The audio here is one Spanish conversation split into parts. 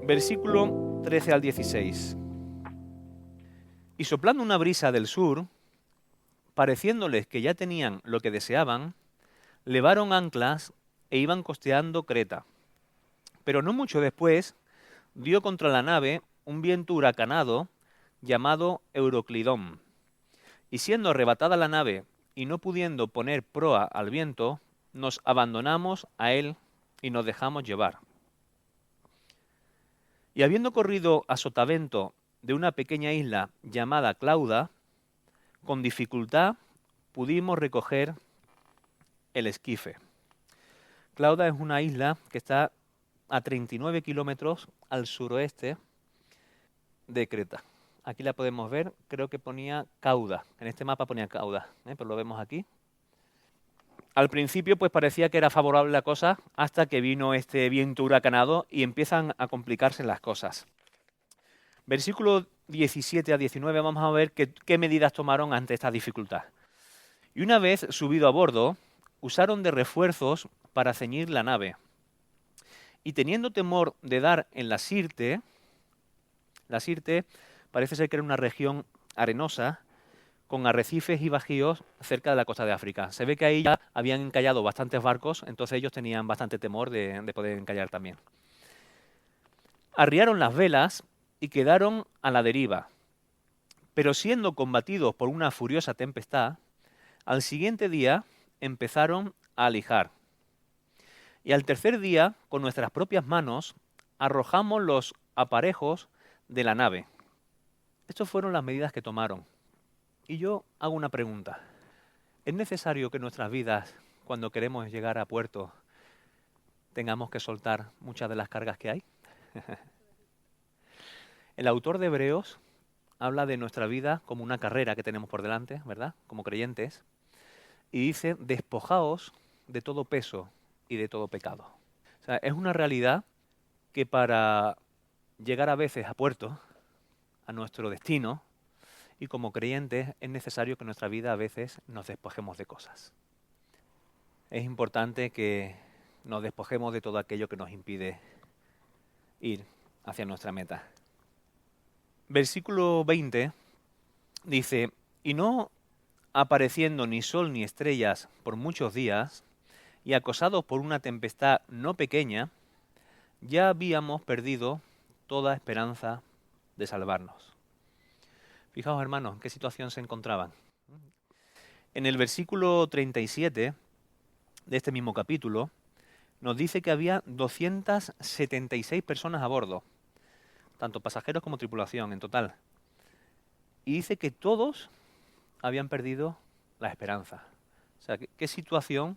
Versículo 13 al 16. Y soplando una brisa del sur, pareciéndoles que ya tenían lo que deseaban, levaron anclas e iban costeando Creta. Pero no mucho después, dio contra la nave un viento huracanado llamado Euroclidón. Y siendo arrebatada la nave y no pudiendo poner proa al viento, nos abandonamos a él y nos dejamos llevar. Y habiendo corrido a sotavento de una pequeña isla llamada Clauda, con dificultad pudimos recoger el esquife. Clauda es una isla que está a 39 kilómetros al suroeste de Creta. Aquí la podemos ver, creo que ponía Cauda, en este mapa ponía Cauda, pero lo vemos aquí. Al principio pues parecía que era favorable la cosa hasta que vino este viento huracanado y empiezan a complicarse las cosas. Versículo 17 a 19 vamos a ver qué medidas tomaron ante esta dificultad. Y una vez subido a bordo, usaron de refuerzos para ceñir la nave. Y teniendo temor de dar en la Sirte parece ser que era una región arenosa, con arrecifes y bajíos cerca de la costa de África. Se ve que ahí ya habían encallado bastantes barcos, entonces ellos tenían bastante temor de poder encallar también. Arriaron las velas y quedaron a la deriva, pero siendo combatidos por una furiosa tempestad, al siguiente día empezaron a alijar. Y al tercer día, con nuestras propias manos, arrojamos los aparejos de la nave. Estas fueron las medidas que tomaron. Y yo hago una pregunta. ¿Es necesario que en nuestras vidas, cuando queremos llegar a puerto, tengamos que soltar muchas de las cargas que hay? El autor de Hebreos habla de nuestra vida como una carrera que tenemos por delante, ¿verdad? Como creyentes. Y dice, despojaos de todo peso y de todo pecado. O sea, es una realidad que para llegar a veces a puerto, a nuestro destino, y como creyentes es necesario que en nuestra vida a veces nos despojemos de cosas. Es importante que nos despojemos de todo aquello que nos impide ir hacia nuestra meta. Versículo 20 dice, y no apareciendo ni sol ni estrellas por muchos días, y acosados por una tempestad no pequeña, ya habíamos perdido toda esperanza de salvarnos. Fijaos, hermanos, en qué situación se encontraban. En el versículo 37 de este mismo capítulo, nos dice que había 276 personas a bordo, tanto pasajeros como tripulación en total. Y dice que todos habían perdido la esperanza. O sea, ¿qué situación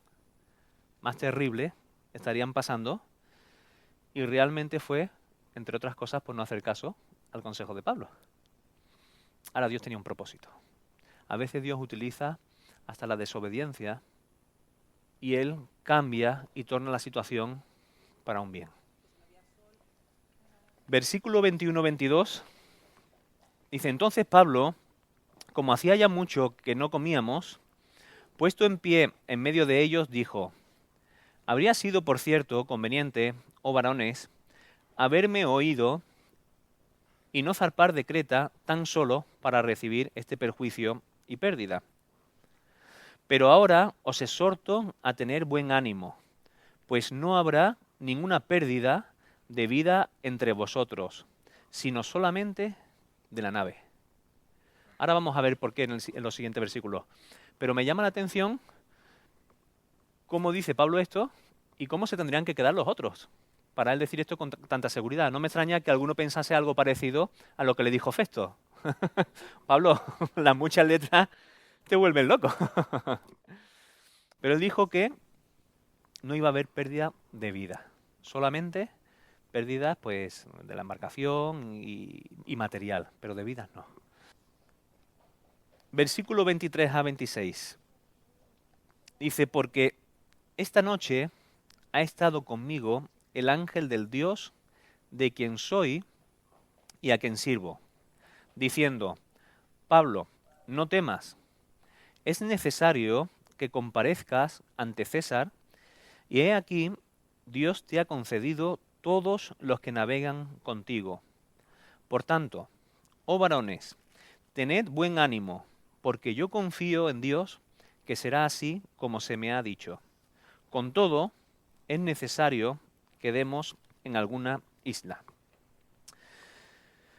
más terrible estarían pasando? Y realmente fue, entre otras cosas, por no hacer caso al consejo de Pablo. Ahora Dios tenía un propósito. A veces Dios utiliza hasta la desobediencia y Él cambia y torna la situación para un bien. Versículo 21-22 dice, entonces Pablo, como hacía ya mucho que no comíamos, puesto en pie en medio de ellos, dijo, habría sido, por cierto, conveniente, oh varones, haberme oído y no zarpar de Creta tan solo para recibir este perjuicio y pérdida. Pero ahora os exhorto a tener buen ánimo, pues no habrá ninguna pérdida de vida entre vosotros, sino solamente de la nave. Ahora vamos a ver por qué en los siguientes versículos. Pero me llama la atención cómo dice Pablo esto y cómo se tendrían que quedar los otros para él decir esto con tanta seguridad. No me extraña que alguno pensase algo parecido a lo que le dijo Festo. Pablo, las muchas letras te vuelven loco. Pero él dijo que no iba a haber pérdida de vida, solamente pérdidas pues, de la embarcación y material, pero de vidas no. Versículo 23-26. Dice, porque esta noche ha estado conmigo el ángel del Dios de quien soy y a quien sirvo, diciendo, Pablo, no temas, es necesario que comparezcas ante César, y he aquí, Dios te ha concedido todos los que navegan contigo. Por tanto, oh varones, tened buen ánimo, porque yo confío en Dios, que será así como se me ha dicho. Con todo, es necesario que demos en alguna isla.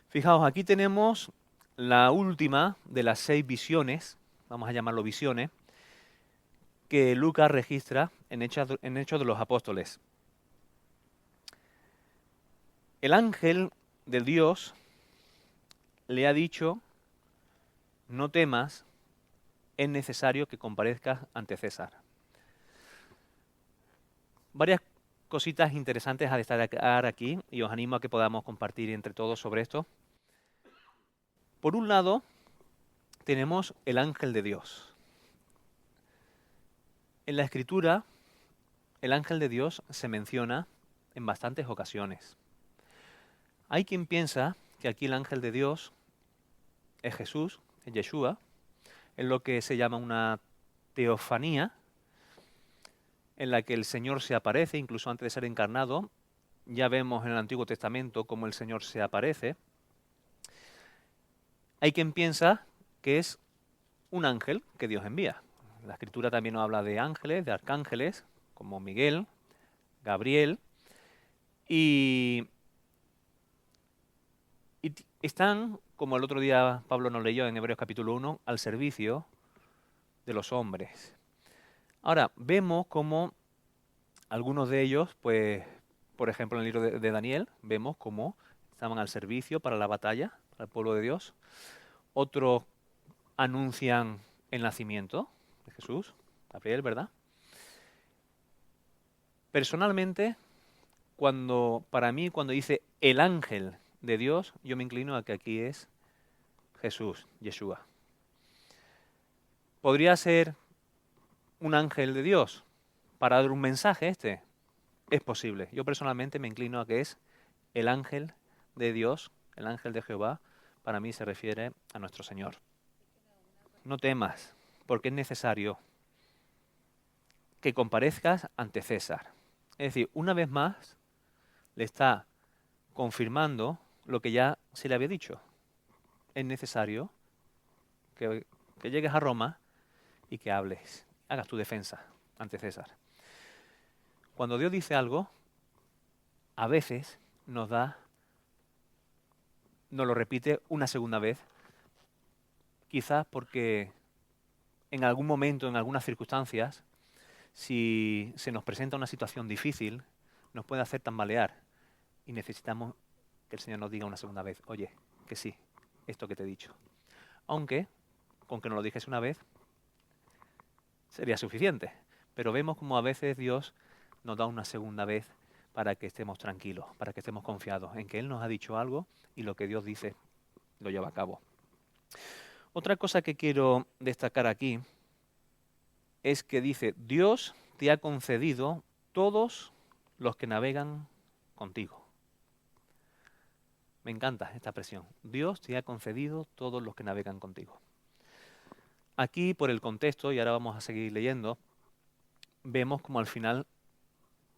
Fijaos, aquí tenemos la última de las 6 visiones, vamos a llamarlo visiones, que Lucas registra en Hechos de los Apóstoles. El ángel de Dios le ha dicho, no temas, es necesario que comparezcas ante César. Varias cositas interesantes a destacar aquí y os animo a que podamos compartir entre todos sobre esto. Por un lado, tenemos el ángel de Dios. En la Escritura, el ángel de Dios se menciona en bastantes ocasiones. Hay quien piensa que aquí el ángel de Dios es Jesús, es Yeshua, es lo que se llama una teofanía, en la que el Señor se aparece, incluso antes de ser encarnado. Ya vemos en el Antiguo Testamento cómo el Señor se aparece. Hay quien piensa que es un ángel que Dios envía. La Escritura también nos habla de ángeles, de arcángeles, como Miguel, Gabriel, y están, como el otro día Pablo nos leyó en Hebreos capítulo 1, al servicio de los hombres. Ahora, vemos cómo algunos de ellos, pues, por ejemplo, en el libro de Daniel, vemos cómo estaban al servicio para la batalla, para el pueblo de Dios. Otros anuncian el nacimiento de Jesús, Gabriel, ¿verdad? Personalmente, para mí, cuando dice el ángel de Dios, yo me inclino a que aquí es Jesús, Yeshua. ¿Podría ser un ángel de Dios para dar un mensaje este? Es posible. Yo personalmente me inclino a que es el ángel de Dios, el ángel de Jehová. Para mí se refiere a nuestro Señor. No temas, porque es necesario que comparezcas ante César. Es decir, una vez más le está confirmando lo que ya se le había dicho. Es necesario que llegues a Roma y que hables, hagas tu defensa ante César. Cuando Dios dice algo, a veces nos lo repite una segunda vez, quizás porque en algún momento, en algunas circunstancias, si se nos presenta una situación difícil, nos puede hacer tambalear y necesitamos que el Señor nos diga una segunda vez, oye, que sí, esto que te he dicho. Aunque, con que nos lo dijese una vez, sería suficiente. Pero vemos como a veces Dios nos da una segunda vez para que estemos tranquilos, para que estemos confiados en que Él nos ha dicho algo y lo que Dios dice lo lleva a cabo. Otra cosa que quiero destacar aquí es que dice, Dios te ha concedido todos los que navegan contigo. Me encanta esta expresión. Dios te ha concedido todos los que navegan contigo. Aquí, por el contexto, y ahora vamos a seguir leyendo, vemos como al final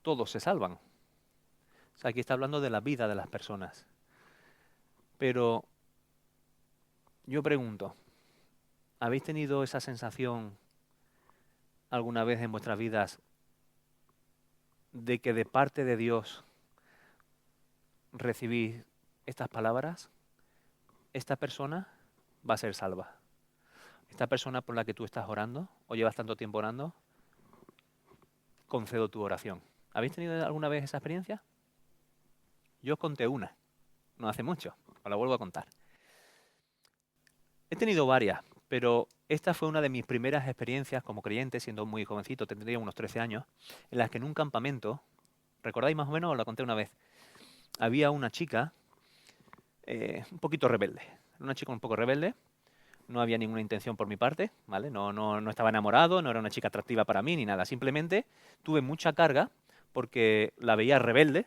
todos se salvan. O sea, aquí está hablando de la vida de las personas. Pero yo pregunto, ¿habéis tenido esa sensación alguna vez en vuestras vidas de que de parte de Dios recibís estas palabras? Esta persona va a ser salva. Esta persona por la que tú estás orando o llevas tanto tiempo orando, concedo tu oración. ¿Habéis tenido alguna vez esa experiencia? Yo conté una, no hace mucho, os la vuelvo a contar. He tenido varias, pero esta fue una de mis primeras experiencias como creyente, siendo muy jovencito, tendría unos 13 años, en las que en un campamento, ¿recordáis más o menos? Os la conté una vez. Había una chica un poquito rebelde, una chica un poco rebelde, no había ninguna intención por mi parte, ¿vale? No estaba enamorado, no era una chica atractiva para mí ni nada, simplemente tuve mucha carga porque la veía rebelde,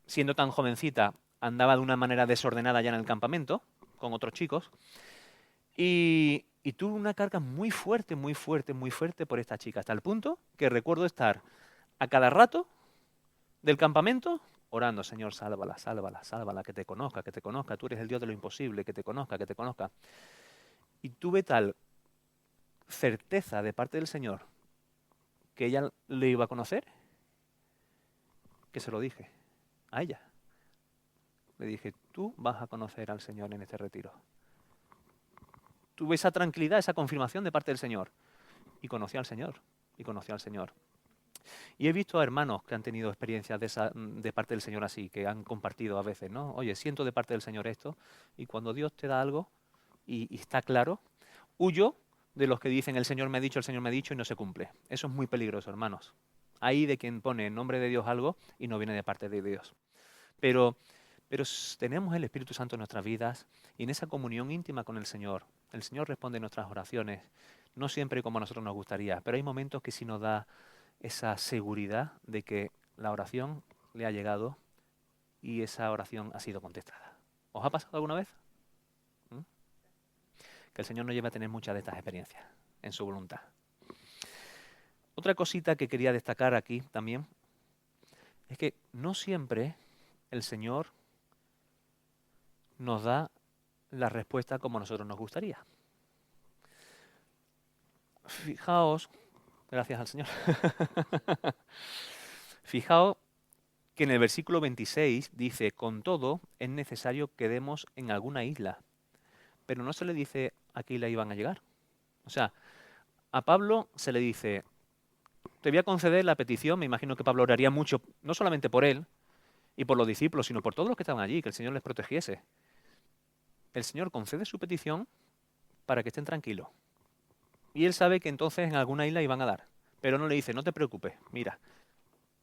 siendo tan jovencita, andaba de una manera desordenada ya en el campamento, con otros chicos, y tuve una carga muy fuerte por esta chica, hasta el punto que recuerdo estar a cada rato del campamento, orando, Señor, sálvala, sálvala, sálvala, que te conozca, tú eres el Dios de lo imposible, que te conozca, que te conozca. Y tuve tal certeza de parte del Señor que ella le iba a conocer, que se lo dije a ella. Le dije, tú vas a conocer al Señor en este retiro. Tuve esa tranquilidad, esa confirmación de parte del Señor. Y conocí al Señor, y conocí al Señor. Y he visto a hermanos que han tenido experiencias de parte del Señor así, que han compartido a veces, ¿no? Oye, siento de parte del Señor esto, y cuando Dios te da algo y está claro, huyo de los que dicen el Señor me ha dicho y no se cumple. Eso es muy peligroso, hermanos. Ahí de quien pone en nombre de Dios algo y no viene de parte de Dios. Pero tenemos el Espíritu Santo en nuestras vidas y en esa comunión íntima con el Señor responde nuestras oraciones, no siempre como a nosotros nos gustaría, pero hay momentos que sí nos da esa seguridad de que la oración le ha llegado y esa oración ha sido contestada. ¿Os ha pasado alguna vez? ¿Mm? Que el Señor nos lleve a tener muchas de estas experiencias en su voluntad. Otra cosita que quería destacar aquí también es que no siempre el Señor nos da la respuesta como a nosotros nos gustaría. Fijaos, gracias al Señor, fijaos que en el versículo 26 dice, con todo es necesario que demos en alguna isla, pero no se le dice a qué isla iban a llegar. O sea, a Pablo se le dice, te voy a conceder la petición, me imagino que Pablo oraría mucho, no solamente por él y por los discípulos, sino por todos los que estaban allí, que el Señor les protegiese. El Señor concede su petición para que estén tranquilos. Y él sabe que entonces en alguna isla iban a dar. Pero no le dice, no te preocupes, mira,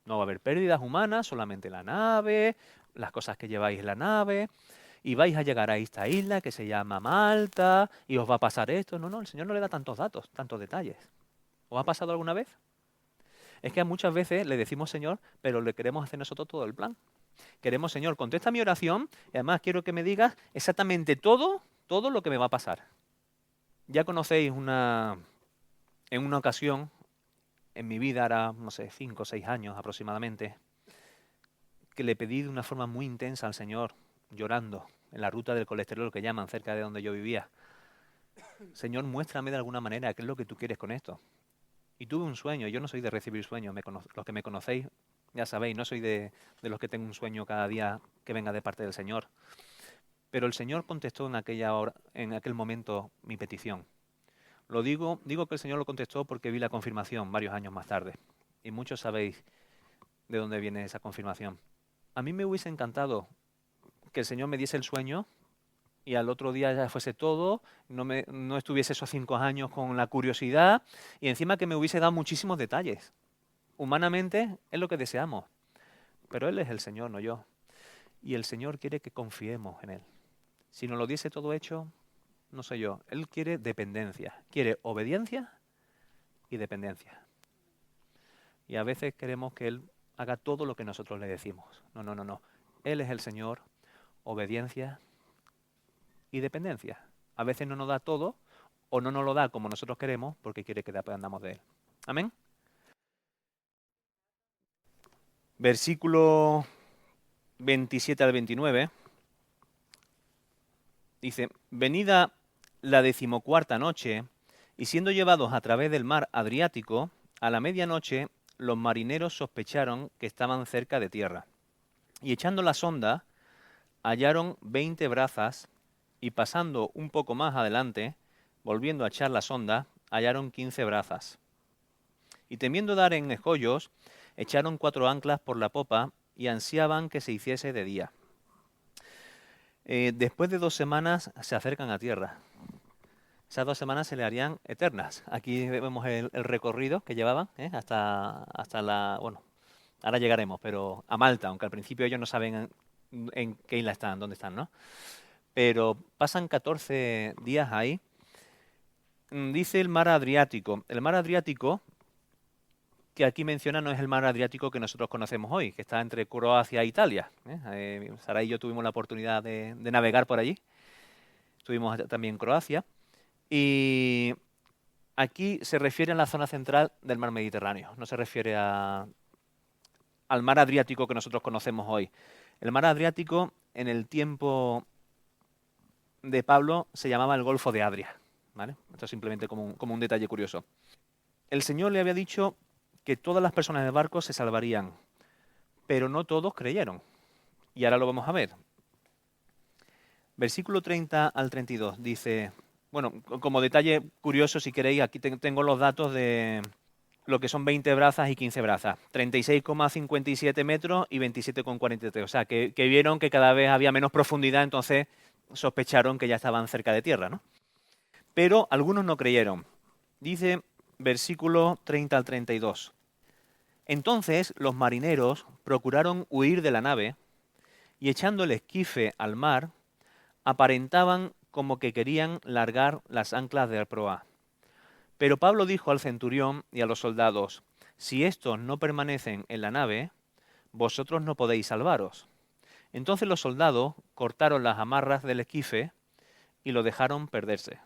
no va a haber pérdidas humanas, solamente la nave, las cosas que lleváis en la nave, y vais a llegar a esta isla que se llama Malta, y os va a pasar esto. No, el Señor no le da tantos datos, tantos detalles. ¿Os ha pasado alguna vez? Es que muchas veces le decimos Señor, pero le queremos hacer nosotros todo el plan. Queremos, Señor, contesta mi oración, y además quiero que me digas exactamente todo lo que me va a pasar. Ya conocéis en una ocasión, en mi vida, hará, no sé, 5 o 6 años aproximadamente, que le pedí de una forma muy intensa al Señor, llorando, en la ruta del colesterol que llaman, cerca de donde yo vivía. Señor, muéstrame de alguna manera qué es lo que tú quieres con esto. Y tuve un sueño, yo no soy de recibir sueños, los que me conocéis ya sabéis, no soy de los que tengo un sueño cada día que venga de parte del Señor. Pero el Señor contestó en aquel momento mi petición. Digo que el Señor lo contestó porque vi la confirmación varios años más tarde. Y muchos sabéis de dónde viene esa confirmación. A mí me hubiese encantado que el Señor me diese el sueño y al otro día ya fuese todo, no estuviese esos 5 años con la curiosidad y encima que me hubiese dado muchísimos detalles. Humanamente es lo que deseamos, pero Él es el Señor, no yo. Y el Señor quiere que confiemos en Él. Si nos lo diese todo hecho, no sé yo, Él quiere dependencia, quiere obediencia y dependencia. Y a veces queremos que Él haga todo lo que nosotros le decimos. No. Él es el Señor, obediencia y dependencia. A veces no nos da todo o no nos lo da como nosotros queremos porque quiere que dependamos de Él. Amén. Versículo 27 al 29. Dice, venida la 14ª noche, y siendo llevados a través del mar Adriático, a la medianoche los marineros sospecharon que estaban cerca de tierra. Y echando la sonda, hallaron 20 brazas, y pasando un poco más adelante, volviendo a echar la sonda, hallaron 15 brazas. Y temiendo dar en escollos, echaron 4 anclas por la popa, y ansiaban que se hiciese de día. Después de 2 semanas se acercan a tierra. Esas 2 semanas se le harían eternas. Aquí vemos el recorrido que llevaban hasta la... Bueno, ahora llegaremos, pero a Malta, aunque al principio ellos no saben en qué isla están, dónde están, ¿no? Pero pasan 14 días ahí. Dice el mar Adriático. El mar Adriático que aquí menciona no es el mar Adriático que nosotros conocemos hoy, que está entre Croacia e Italia. Sara y yo tuvimos la oportunidad de navegar por allí. Estuvimos también en Croacia. Y aquí se refiere a la zona central del mar Mediterráneo. No se refiere a al mar Adriático que nosotros conocemos hoy. El mar Adriático en el tiempo de Pablo se llamaba el Golfo de Adria, ¿vale? Esto es simplemente como un detalle curioso. El Señor le había dicho que todas las personas del barco se salvarían, pero no todos creyeron. Y ahora lo vamos a ver. Versículo 30 al 32 dice, bueno, como detalle curioso, si queréis, aquí tengo los datos de lo que son 20 brazas y 15 brazas, 36,57 metros y 27,43. O sea, que vieron que cada vez había menos profundidad, entonces sospecharon que ya estaban cerca de tierra, ¿no? Pero algunos no creyeron. Dice versículo 30 al 32. Entonces los marineros procuraron huir de la nave y echando el esquife al mar, aparentaban como que querían largar las anclas de proa. Pero Pablo dijo al centurión y a los soldados, si estos no permanecen en la nave, vosotros no podéis salvaros. Entonces los soldados cortaron las amarras del esquife y lo dejaron perderse.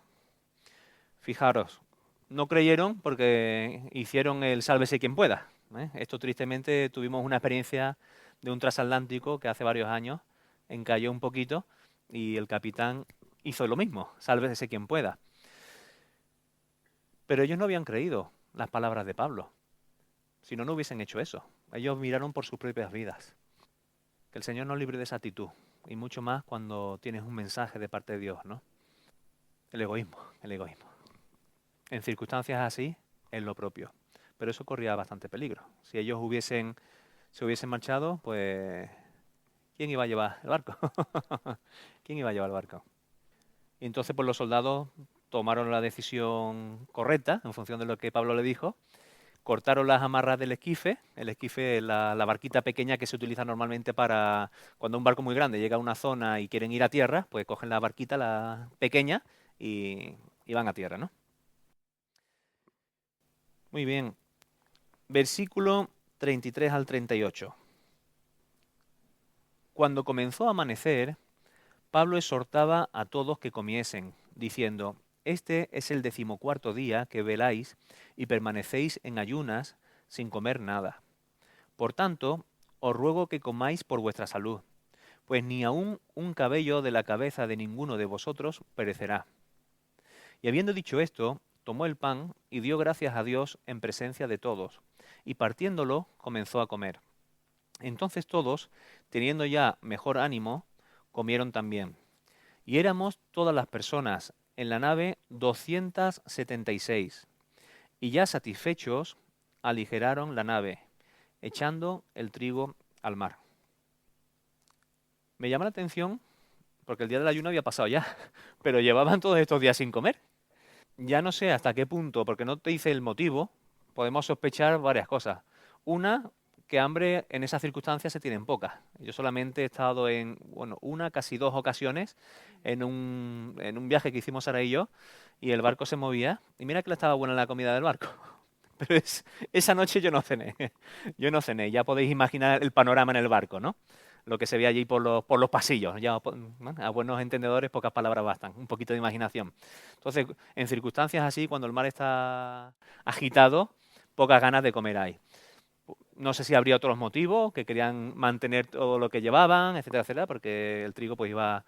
Fijaros, no creyeron porque hicieron el sálvese quien pueda, ¿eh? Esto tristemente tuvimos una experiencia de un transatlántico que hace varios años encalló un poquito y el capitán hizo lo mismo, sálvese quien pueda. Pero ellos no habían creído las palabras de Pablo, si no, no hubiesen hecho eso. Ellos miraron por sus propias vidas. Que el Señor nos libre de esa actitud, y mucho más cuando tienes un mensaje de parte de Dios, ¿no? El egoísmo. En circunstancias así, es lo propio. Pero eso corría bastante peligro. Si ellos se hubiesen marchado, pues ¿quién iba a llevar el barco? ¿Quién iba a llevar el barco? Y entonces pues los soldados tomaron la decisión correcta, en función de lo que Pablo le dijo, cortaron las amarras del esquife. El esquife es la barquita pequeña que se utiliza normalmente para cuando un barco muy grande llega a una zona y quieren ir a tierra, pues cogen la barquita, la pequeña, y van a tierra, ¿no? Muy bien. Versículo 33 al 38. Cuando comenzó a amanecer, Pablo exhortaba a todos que comiesen, diciendo, este es el 14º día que veláis y permanecéis en ayunas sin comer nada. Por tanto, os ruego que comáis por vuestra salud, pues ni aun un cabello de la cabeza de ninguno de vosotros perecerá. Y habiendo dicho esto, tomó el pan y dio gracias a Dios en presencia de todos, y partiéndolo comenzó a comer. Entonces todos, teniendo ya mejor ánimo, comieron también. Y éramos todas las personas en la nave 276, y ya satisfechos, aligeraron la nave, echando el trigo al mar. Me llama la atención, porque el día del ayuno había pasado ya, pero llevaban todos estos días sin comer. Ya no sé hasta qué punto, porque no te dice el motivo, podemos sospechar varias cosas. Una, que hambre en esas circunstancias se tienen pocas. Yo solamente he estado en, casi 2 ocasiones en un viaje que hicimos Sara y yo, y el barco se movía, y mira que le estaba buena la comida del barco. Pero esa noche yo no cené. Yo no cené. Ya podéis imaginar el panorama en el barco, ¿no? Lo que se ve allí por los pasillos. Ya, ¿no? A buenos entendedores pocas palabras bastan. Un poquito de imaginación. Entonces, en circunstancias así, cuando el mar está agitado, pocas ganas de comer hay. No sé si habría otros motivos, que querían mantener todo lo que llevaban, etcétera, etcétera, porque el trigo pues iba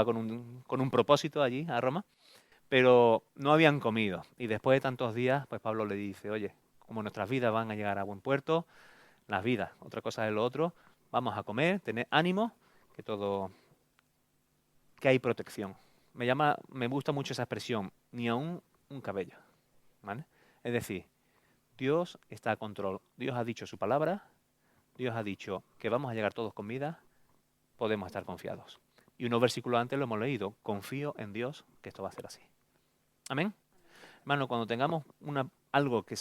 con un propósito allí a Roma. Pero no habían comido. Y después de tantos días, pues Pablo le dice, oye, como nuestras vidas van a llegar a buen puerto, las vidas, otra cosa es lo otro, vamos a comer, tener ánimo, que hay protección. Me gusta mucho esa expresión, ni aún un cabello, ¿vale? Es decir, Dios está a control. Dios ha dicho su palabra, Dios ha dicho que vamos a llegar todos con vida, podemos estar confiados. Y unos versículos antes lo hemos leído, confío en Dios que esto va a ser así. Amén. Hermano, cuando tengamos algo que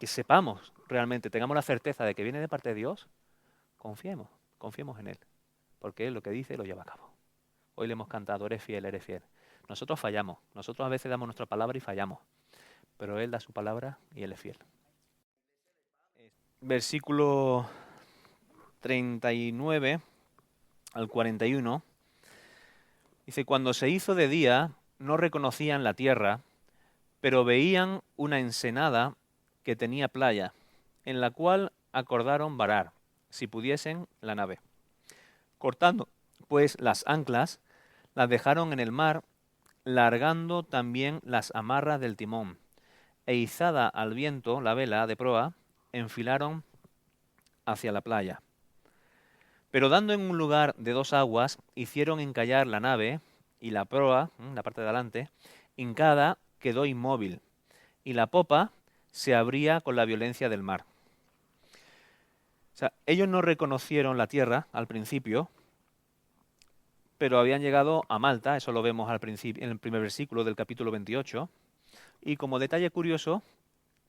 sepamos realmente, tengamos la certeza de que viene de parte de Dios, confiemos en Él, porque Él lo que dice lo lleva a cabo. Hoy le hemos cantado, eres fiel, eres fiel. Nosotros fallamos, nosotros a veces damos nuestra palabra y fallamos, pero Él da su palabra y Él es fiel. Versículo 39 al 41, dice, cuando se hizo de día, no reconocían la tierra, pero veían una ensenada que tenía playa, en la cual acordaron varar. si pudiesen, la nave. Cortando, pues, las anclas, las dejaron en el mar, largando también las amarras del timón, e izada al viento la vela de proa, enfilaron hacia la playa. Pero dando en un lugar de 2 aguas, hicieron encallar la nave, y la proa, la parte de adelante, hincada, quedó inmóvil, y la popa se abría con la violencia del mar. O sea, ellos no reconocieron la tierra al principio, pero habían llegado a Malta, eso lo vemos al principio, en el primer versículo del capítulo 28, y como detalle curioso,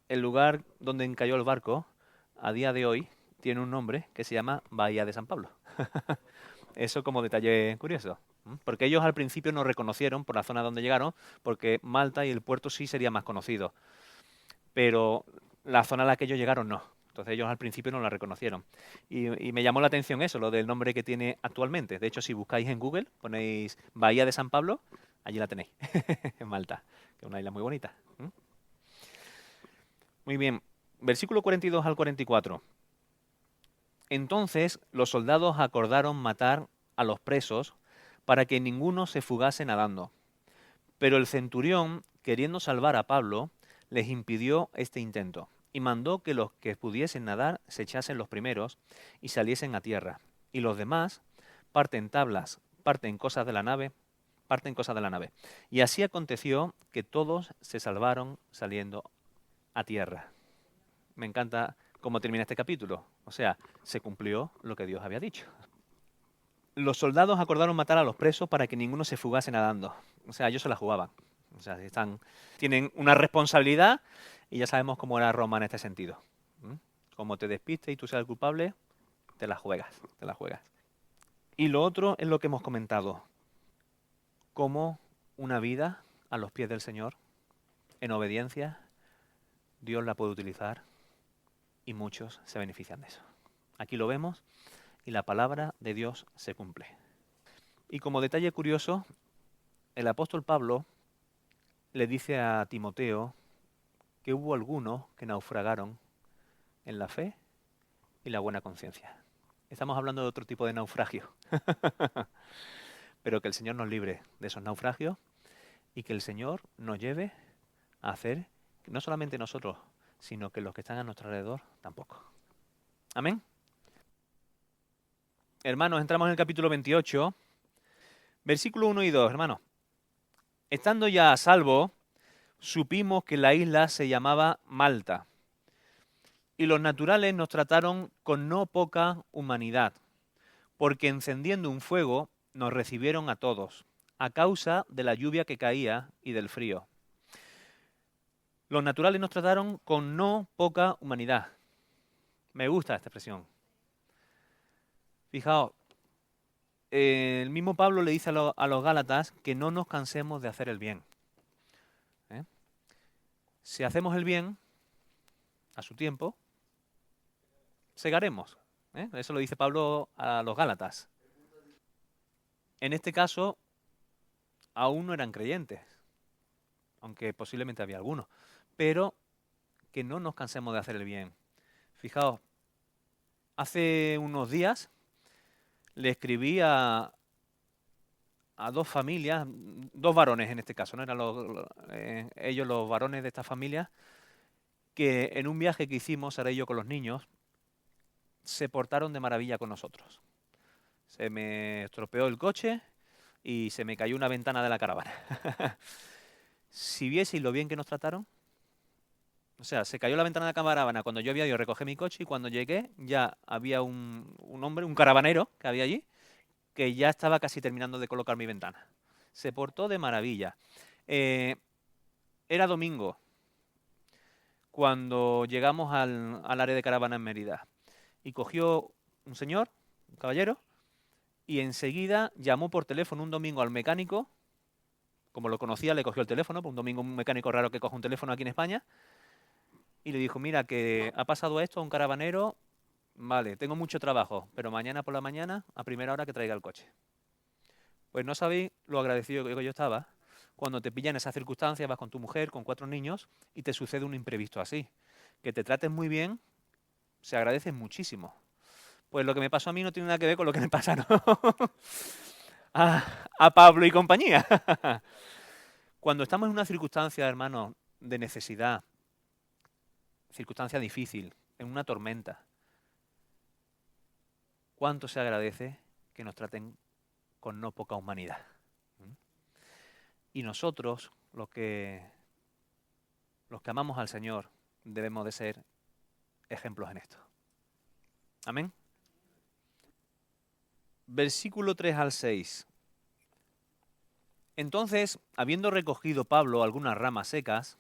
el lugar donde encalló el barco, a día de hoy, tiene un nombre que se llama Bahía de San Pablo. Eso como detalle curioso. Porque ellos al principio no reconocieron por la zona donde llegaron, porque Malta y el puerto sí sería más conocido. Pero la zona a la que ellos llegaron no. Entonces ellos al principio no la reconocieron. Y me llamó la atención eso, lo del nombre que tiene actualmente. De hecho, si buscáis en Google, ponéis Bahía de San Pablo, allí la tenéis, en Malta, que es una isla muy bonita. Muy bien, versículo 42 al 44. Entonces los soldados acordaron matar a los presos para que ninguno se fugase nadando. Pero el centurión, queriendo salvar a Pablo, les impidió este intento y mandó que los que pudiesen nadar se echasen los primeros y saliesen a tierra. Y los demás parten tablas, parten cosas de la nave. Y así aconteció que todos se salvaron saliendo a tierra. Me encanta cómo termina este capítulo. O sea, se cumplió lo que Dios había dicho. Los soldados acordaron matar a los presos para que ninguno se fugase nadando. O sea, ellos se la jugaban. O sea, tienen una responsabilidad y ya sabemos cómo era Roma en este sentido. Como te despistes y tú seas el culpable, te la juegas. Y lo otro es lo que hemos comentado. Cómo una vida a los pies del Señor, en obediencia, Dios la puede utilizar y muchos se benefician de eso. Aquí lo vemos y la palabra de Dios se cumple. Y como detalle curioso, el apóstol Pablo le dice a Timoteo que hubo algunos que naufragaron en la fe y la buena conciencia. Estamos hablando de otro tipo de naufragio. Pero que el Señor nos libre de esos naufragios y que el Señor nos lleve a hacer, no solamente nosotros, sino que los que están a nuestro alrededor tampoco. Amén. Hermanos, entramos en el capítulo 28, versículo 1 y 2, hermanos. Estando ya a salvo, supimos que la isla se llamaba Malta, y los naturales nos trataron con no poca humanidad, porque encendiendo un fuego nos recibieron a todos, a causa de la lluvia que caía y del frío. Los naturales nos trataron con no poca humanidad. Me gusta esta expresión. Fijaos, el mismo Pablo le dice a los Gálatas que no nos cansemos de hacer el bien. Si hacemos el bien a su tiempo, segaremos. Eso lo dice Pablo a los Gálatas. En este caso, aún no eran creyentes, aunque posiblemente había algunos, pero que no nos cansemos de hacer el bien. Fijaos, hace unos días le escribí a 2 familias, 2 varones en este caso, no eran ellos los varones de esta familia, que en un viaje que hicimos, ahora yo con los niños, se portaron de maravilla con nosotros. Se me estropeó el coche y se me cayó una ventana de la caravana. Si vieseis lo bien que nos trataron, o sea, se cayó la ventana de la caravana cuando yo había ido a recoger mi coche y cuando llegué ya había un hombre, un caravanero que había allí, que ya estaba casi terminando de colocar mi ventana. Se portó de maravilla. Era domingo cuando llegamos al área de caravana en Mérida y cogió un señor, un caballero, y enseguida llamó por teléfono un domingo al mecánico. Como lo conocía, le cogió el teléfono, un domingo un mecánico raro que coge un teléfono aquí en España, y le dijo, mira, que ha pasado esto a un caravanero, vale, tengo mucho trabajo, pero mañana por la mañana, a primera hora que traiga el coche. Pues no sabéis lo agradecido que yo estaba cuando te pillan esas circunstancias, vas con tu mujer, con 4 niños, y te sucede un imprevisto así. Que te traten muy bien, se agradece muchísimo. Pues lo que me pasó a mí no tiene nada que ver con lo que me pasa, ¿no? a Pablo y compañía. Cuando estamos en una circunstancia, hermanos, de necesidad, circunstancia difícil, en una tormenta, ¿cuánto se agradece que nos traten con no poca humanidad? Y nosotros, los que amamos al Señor, debemos de ser ejemplos en esto. Amén. Versículo 3 al 6. Entonces, habiendo recogido Pablo algunas ramas secas,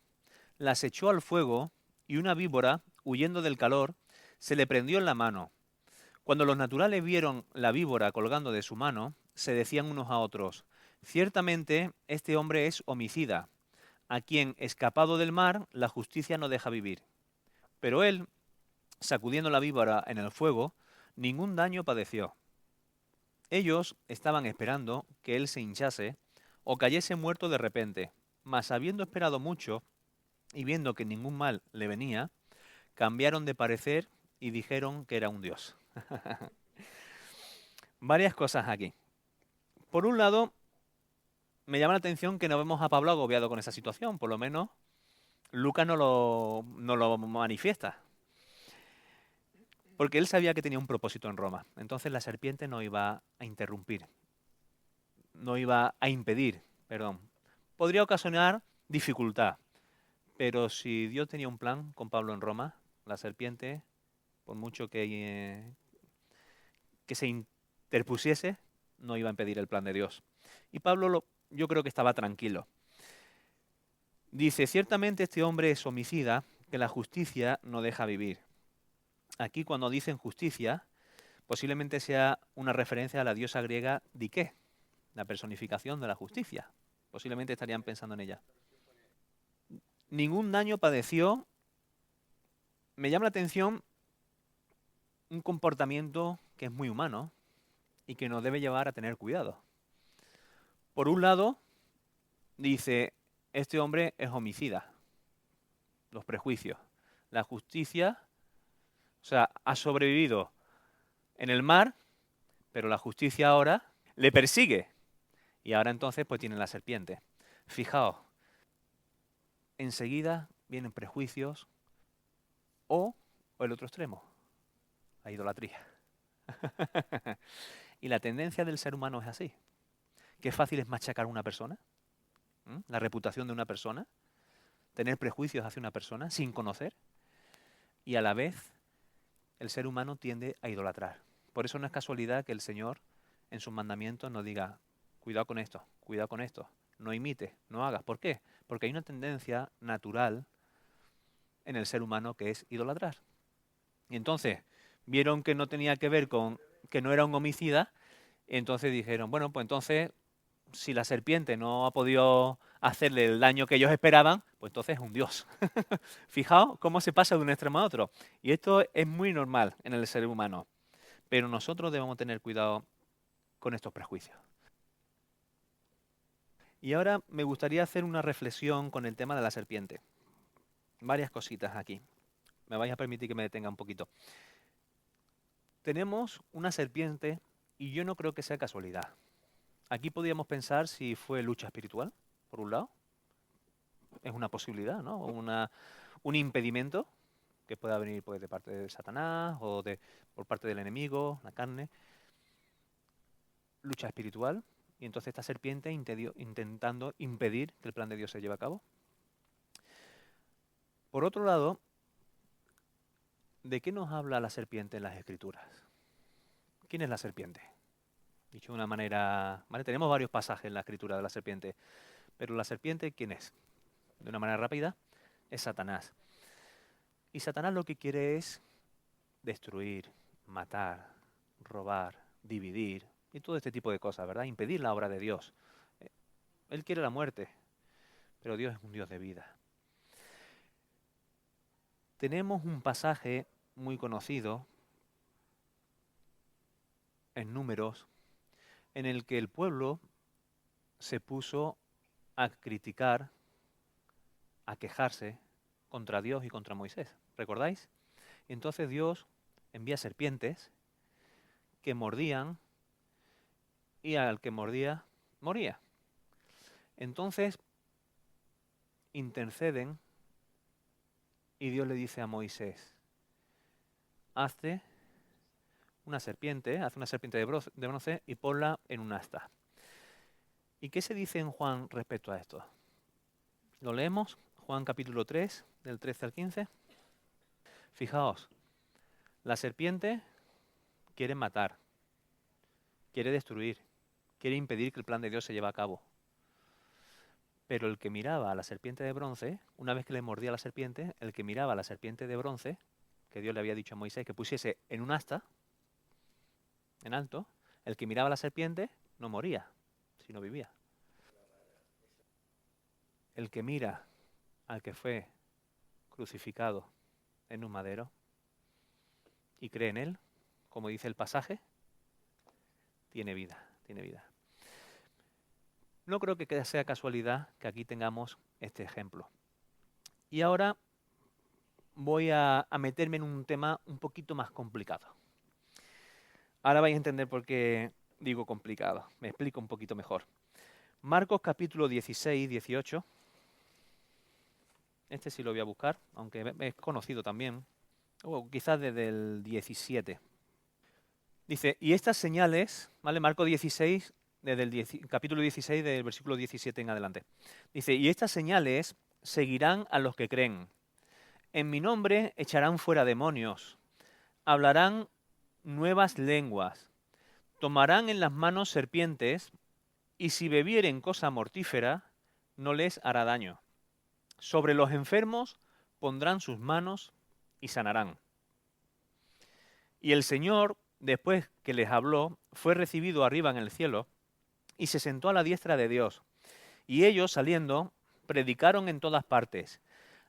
las echó al fuego y una víbora, huyendo del calor, se le prendió en la mano. Cuando los naturales vieron la víbora colgando de su mano, se decían unos a otros: ciertamente este hombre es homicida, a quien, escapado del mar, la justicia no deja vivir. Pero él, sacudiendo la víbora en el fuego, ningún daño padeció. Ellos estaban esperando que él se hinchase o cayese muerto de repente, mas habiendo esperado mucho y viendo que ningún mal le venía, cambiaron de parecer y dijeron que era un dios. Varias cosas aquí. Por un lado, me llama la atención que no vemos a Pablo agobiado con esa situación, por lo menos Lucas no lo manifiesta. Porque él sabía que tenía un propósito en Roma. Entonces la serpiente no iba a interrumpir, no iba a impedir, perdón. Podría ocasionar dificultad, pero si Dios tenía un plan con Pablo en Roma, la serpiente, por mucho que se interpusiese, no iba a impedir el plan de Dios. Y Pablo yo creo que estaba tranquilo. Dice, ciertamente este hombre es homicida, que la justicia no deja vivir. Aquí cuando dicen justicia, posiblemente sea una referencia a la diosa griega Dike, la personificación de la justicia. Posiblemente estarían pensando en ella. Ningún daño padeció. Me llama la atención un comportamiento que es muy humano y que nos debe llevar a tener cuidado. Por un lado, dice, este hombre es homicida. Los prejuicios. La justicia, o sea, ha sobrevivido en el mar, pero la justicia ahora le persigue. Y ahora entonces pues tiene la serpiente. Fijaos, enseguida vienen prejuicios o el otro extremo, la idolatría. Y la tendencia del ser humano es así. Qué fácil es machacar a una persona, la reputación de una persona, tener prejuicios hacia una persona sin conocer, y a la vez el ser humano tiende a idolatrar. Por eso no es casualidad que el Señor en sus mandamientos nos diga, cuidado con esto, no imites, no hagas. ¿Por qué? Porque hay una tendencia natural en el ser humano que es idolatrar. Y entonces vieron que no tenía que ver con que no era un homicida, y entonces dijeron, bueno, pues entonces si la serpiente no ha podido hacerle el daño que ellos esperaban, pues entonces es un dios. Fijaos cómo se pasa de un extremo a otro. Y esto es muy normal en el ser humano. Pero nosotros debemos tener cuidado con estos prejuicios. Y ahora me gustaría hacer una reflexión con el tema de la serpiente. Varias cositas aquí. Me vais a permitir que me detenga un poquito. Tenemos una serpiente y yo no creo que sea casualidad. Aquí podríamos pensar si fue lucha espiritual, por un lado. Es una posibilidad, ¿no? Un impedimento que pueda venir pues, de parte de Satanás o por parte del enemigo, la carne. Lucha espiritual. Y entonces esta serpiente intentando impedir que el plan de Dios se lleve a cabo. Por otro lado, ¿de qué nos habla la serpiente en las Escrituras? ¿Quién es la serpiente? Dicho de una manera... ¿vale? Tenemos varios pasajes en la Escritura de la serpiente, pero la serpiente, ¿quién es? De una manera rápida, es Satanás. Y Satanás lo que quiere es destruir, matar, robar, dividir y todo este tipo de cosas, ¿verdad? Impedir la obra de Dios. Él quiere la muerte, pero Dios es un Dios de vida. Tenemos un pasaje muy conocido en Números en el que el pueblo se puso a criticar, a quejarse contra Dios y contra Moisés. ¿Recordáis? Y entonces Dios envía serpientes que mordían y al que mordía, moría. Entonces interceden y Dios le dice a Moisés, hazte una serpiente, haz una serpiente de bronce y ponla en un asta. ¿Y qué se dice en Juan respecto a esto? Lo leemos, Juan capítulo 3, del 13 al 15. Fijaos, la serpiente quiere matar, quiere destruir, quiere impedir que el plan de Dios se lleve a cabo. Pero el que miraba a la serpiente de bronce, una vez que le mordía la serpiente, el que miraba a la serpiente de bronce, que Dios le había dicho a Moisés que pusiese en un asta, en alto, el que miraba a la serpiente no moría, sino vivía. El que mira al que fue crucificado en un madero y cree en él, como dice el pasaje, tiene vida, tiene vida. No creo que sea casualidad que aquí tengamos este ejemplo. Y ahora voy a meterme en un tema un poquito más complicado. Ahora vais a entender por qué digo complicado. Me explico un poquito mejor. Marcos capítulo 16, 18. Este sí lo voy a buscar, aunque es conocido también. O quizás desde el 17. Dice, y estas señales, ¿vale? Marcos 16, desde el capítulo 16, del versículo 17 en adelante. Dice, y estas señales seguirán a los que creen. En mi nombre echarán fuera demonios. Hablarán nuevas lenguas. Tomarán en las manos serpientes, y si bebieren cosa mortífera, no les hará daño. Sobre los enfermos pondrán sus manos y sanarán. Y el Señor, después que les habló, fue recibido arriba en el cielo y se sentó a la diestra de Dios. Y ellos, saliendo, predicaron en todas partes,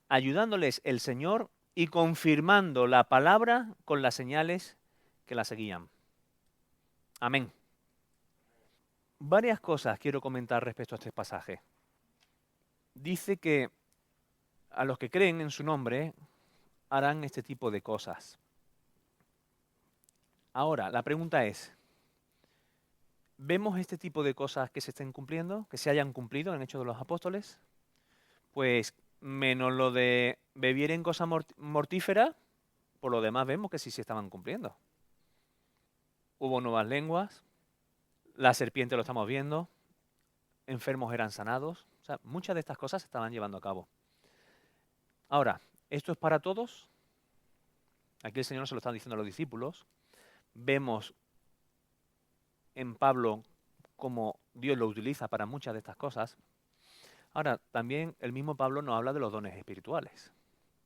ayudándoles el Señor y confirmando la palabra con las señales que la seguían. Amén. Varias cosas quiero comentar respecto a este pasaje. Dice que a los que creen en su nombre harán este tipo de cosas. Ahora, la pregunta es, ¿vemos este tipo de cosas que se estén cumpliendo, que se hayan cumplido en Hechos de los Apóstoles? Pues menos lo de bebieren cosa mortífera, por lo demás vemos que sí se estaban cumpliendo. Hubo nuevas lenguas, la serpiente lo estamos viendo, enfermos eran sanados, o sea, muchas de estas cosas se estaban llevando a cabo. Ahora, ¿esto es para todos? Aquí el Señor se lo está diciendo a los discípulos. Vemos en Pablo cómo Dios lo utiliza para muchas de estas cosas. Ahora, también el mismo Pablo nos habla de los dones espirituales.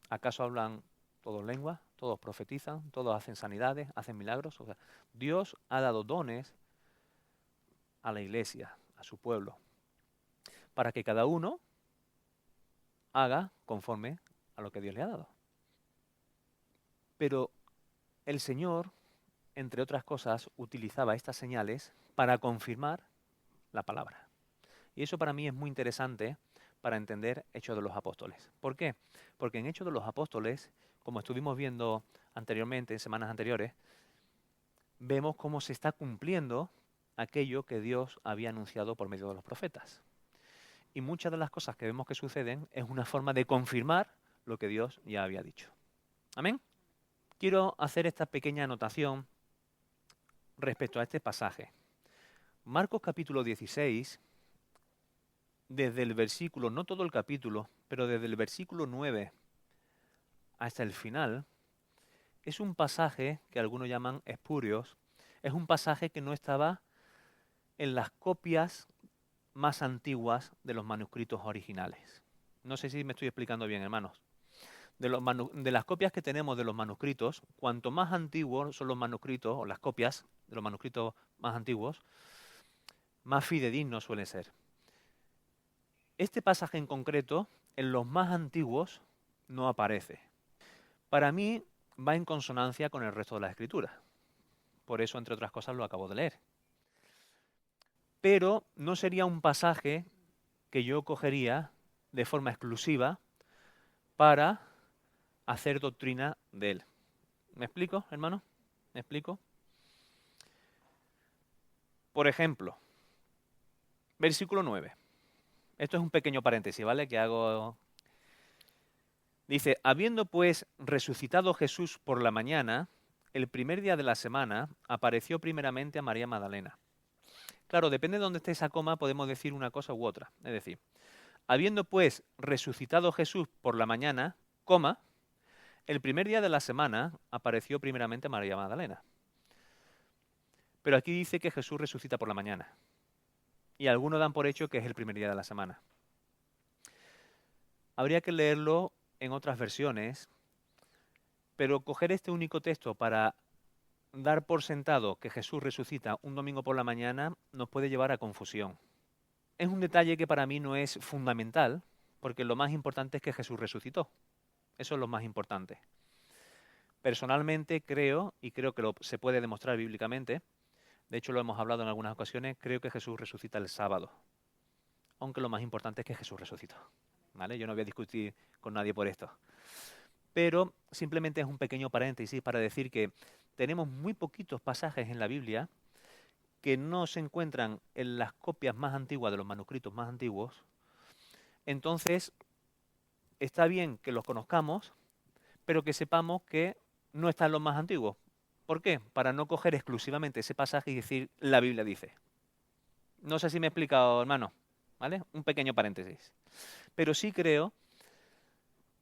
¿Acaso hablan todos lenguas? ¿Todos profetizan? ¿Todos hacen sanidades? ¿Hacen milagros? O sea, Dios ha dado dones a la iglesia, a su pueblo, para que cada uno haga conforme a lo que Dios le ha dado. Pero el Señor, entre otras cosas, utilizaba estas señales para confirmar la palabra. Y eso para mí es muy interesante para entender Hechos de los Apóstoles. ¿Por qué? Porque en Hechos de los Apóstoles, como estuvimos viendo anteriormente, en semanas anteriores, vemos cómo se está cumpliendo aquello que Dios había anunciado por medio de los profetas. Y muchas de las cosas que vemos que suceden es una forma de confirmar lo que Dios ya había dicho. ¿Amén? Quiero hacer esta pequeña anotación respecto a este pasaje. Marcos capítulo 16, desde el versículo, no todo el capítulo, pero desde el versículo 9 hasta el final, es un pasaje que algunos llaman espurios. Es un pasaje que no estaba en las copias más antiguas de los manuscritos originales. No sé si me estoy explicando bien, hermanos. De las copias que tenemos de los manuscritos, cuanto más antiguos son los manuscritos, o las copias de los manuscritos más antiguos, más fidedignos suelen ser. Este pasaje en concreto, en los más antiguos, no aparece. Para mí, va en consonancia con el resto de la escritura. Por eso, entre otras cosas, lo acabo de leer. Pero no sería un pasaje que yo cogería de forma exclusiva para hacer doctrina de él. ¿Me explico, hermano? ¿Me explico? Por ejemplo, versículo 9. Esto es un pequeño paréntesis, ¿vale? Que hago. Dice, habiendo pues resucitado Jesús por la mañana, el primer día de la semana, apareció primeramente a María Magdalena. Claro, depende de dónde esté esa coma, podemos decir una cosa u otra. Es decir, habiendo pues resucitado Jesús por la mañana, coma, el primer día de la semana apareció primeramente a María Magdalena. Pero aquí dice que Jesús resucita por la mañana. Y algunos dan por hecho que es el primer día de la semana. Habría que leerlo en otras versiones, pero coger este único texto para dar por sentado que Jesús resucita un domingo por la mañana nos puede llevar a confusión. Es un detalle que para mí no es fundamental, porque lo más importante es que Jesús resucitó. Eso es lo más importante. Personalmente creo, y creo que se puede demostrar bíblicamente, de hecho lo hemos hablado en algunas ocasiones, creo que Jesús resucita el sábado. Aunque lo más importante es que Jesús resucitó. ¿Vale? Yo no voy a discutir con nadie por esto. Pero simplemente es un pequeño paréntesis para decir que tenemos muy poquitos pasajes en la Biblia que no se encuentran en las copias más antiguas de los manuscritos más antiguos. Entonces, está bien que los conozcamos, pero que sepamos que no están los más antiguos. ¿Por qué? Para no coger exclusivamente ese pasaje y decir, la Biblia dice. No sé si me he explicado, hermano, ¿vale? Un pequeño paréntesis. Pero sí creo,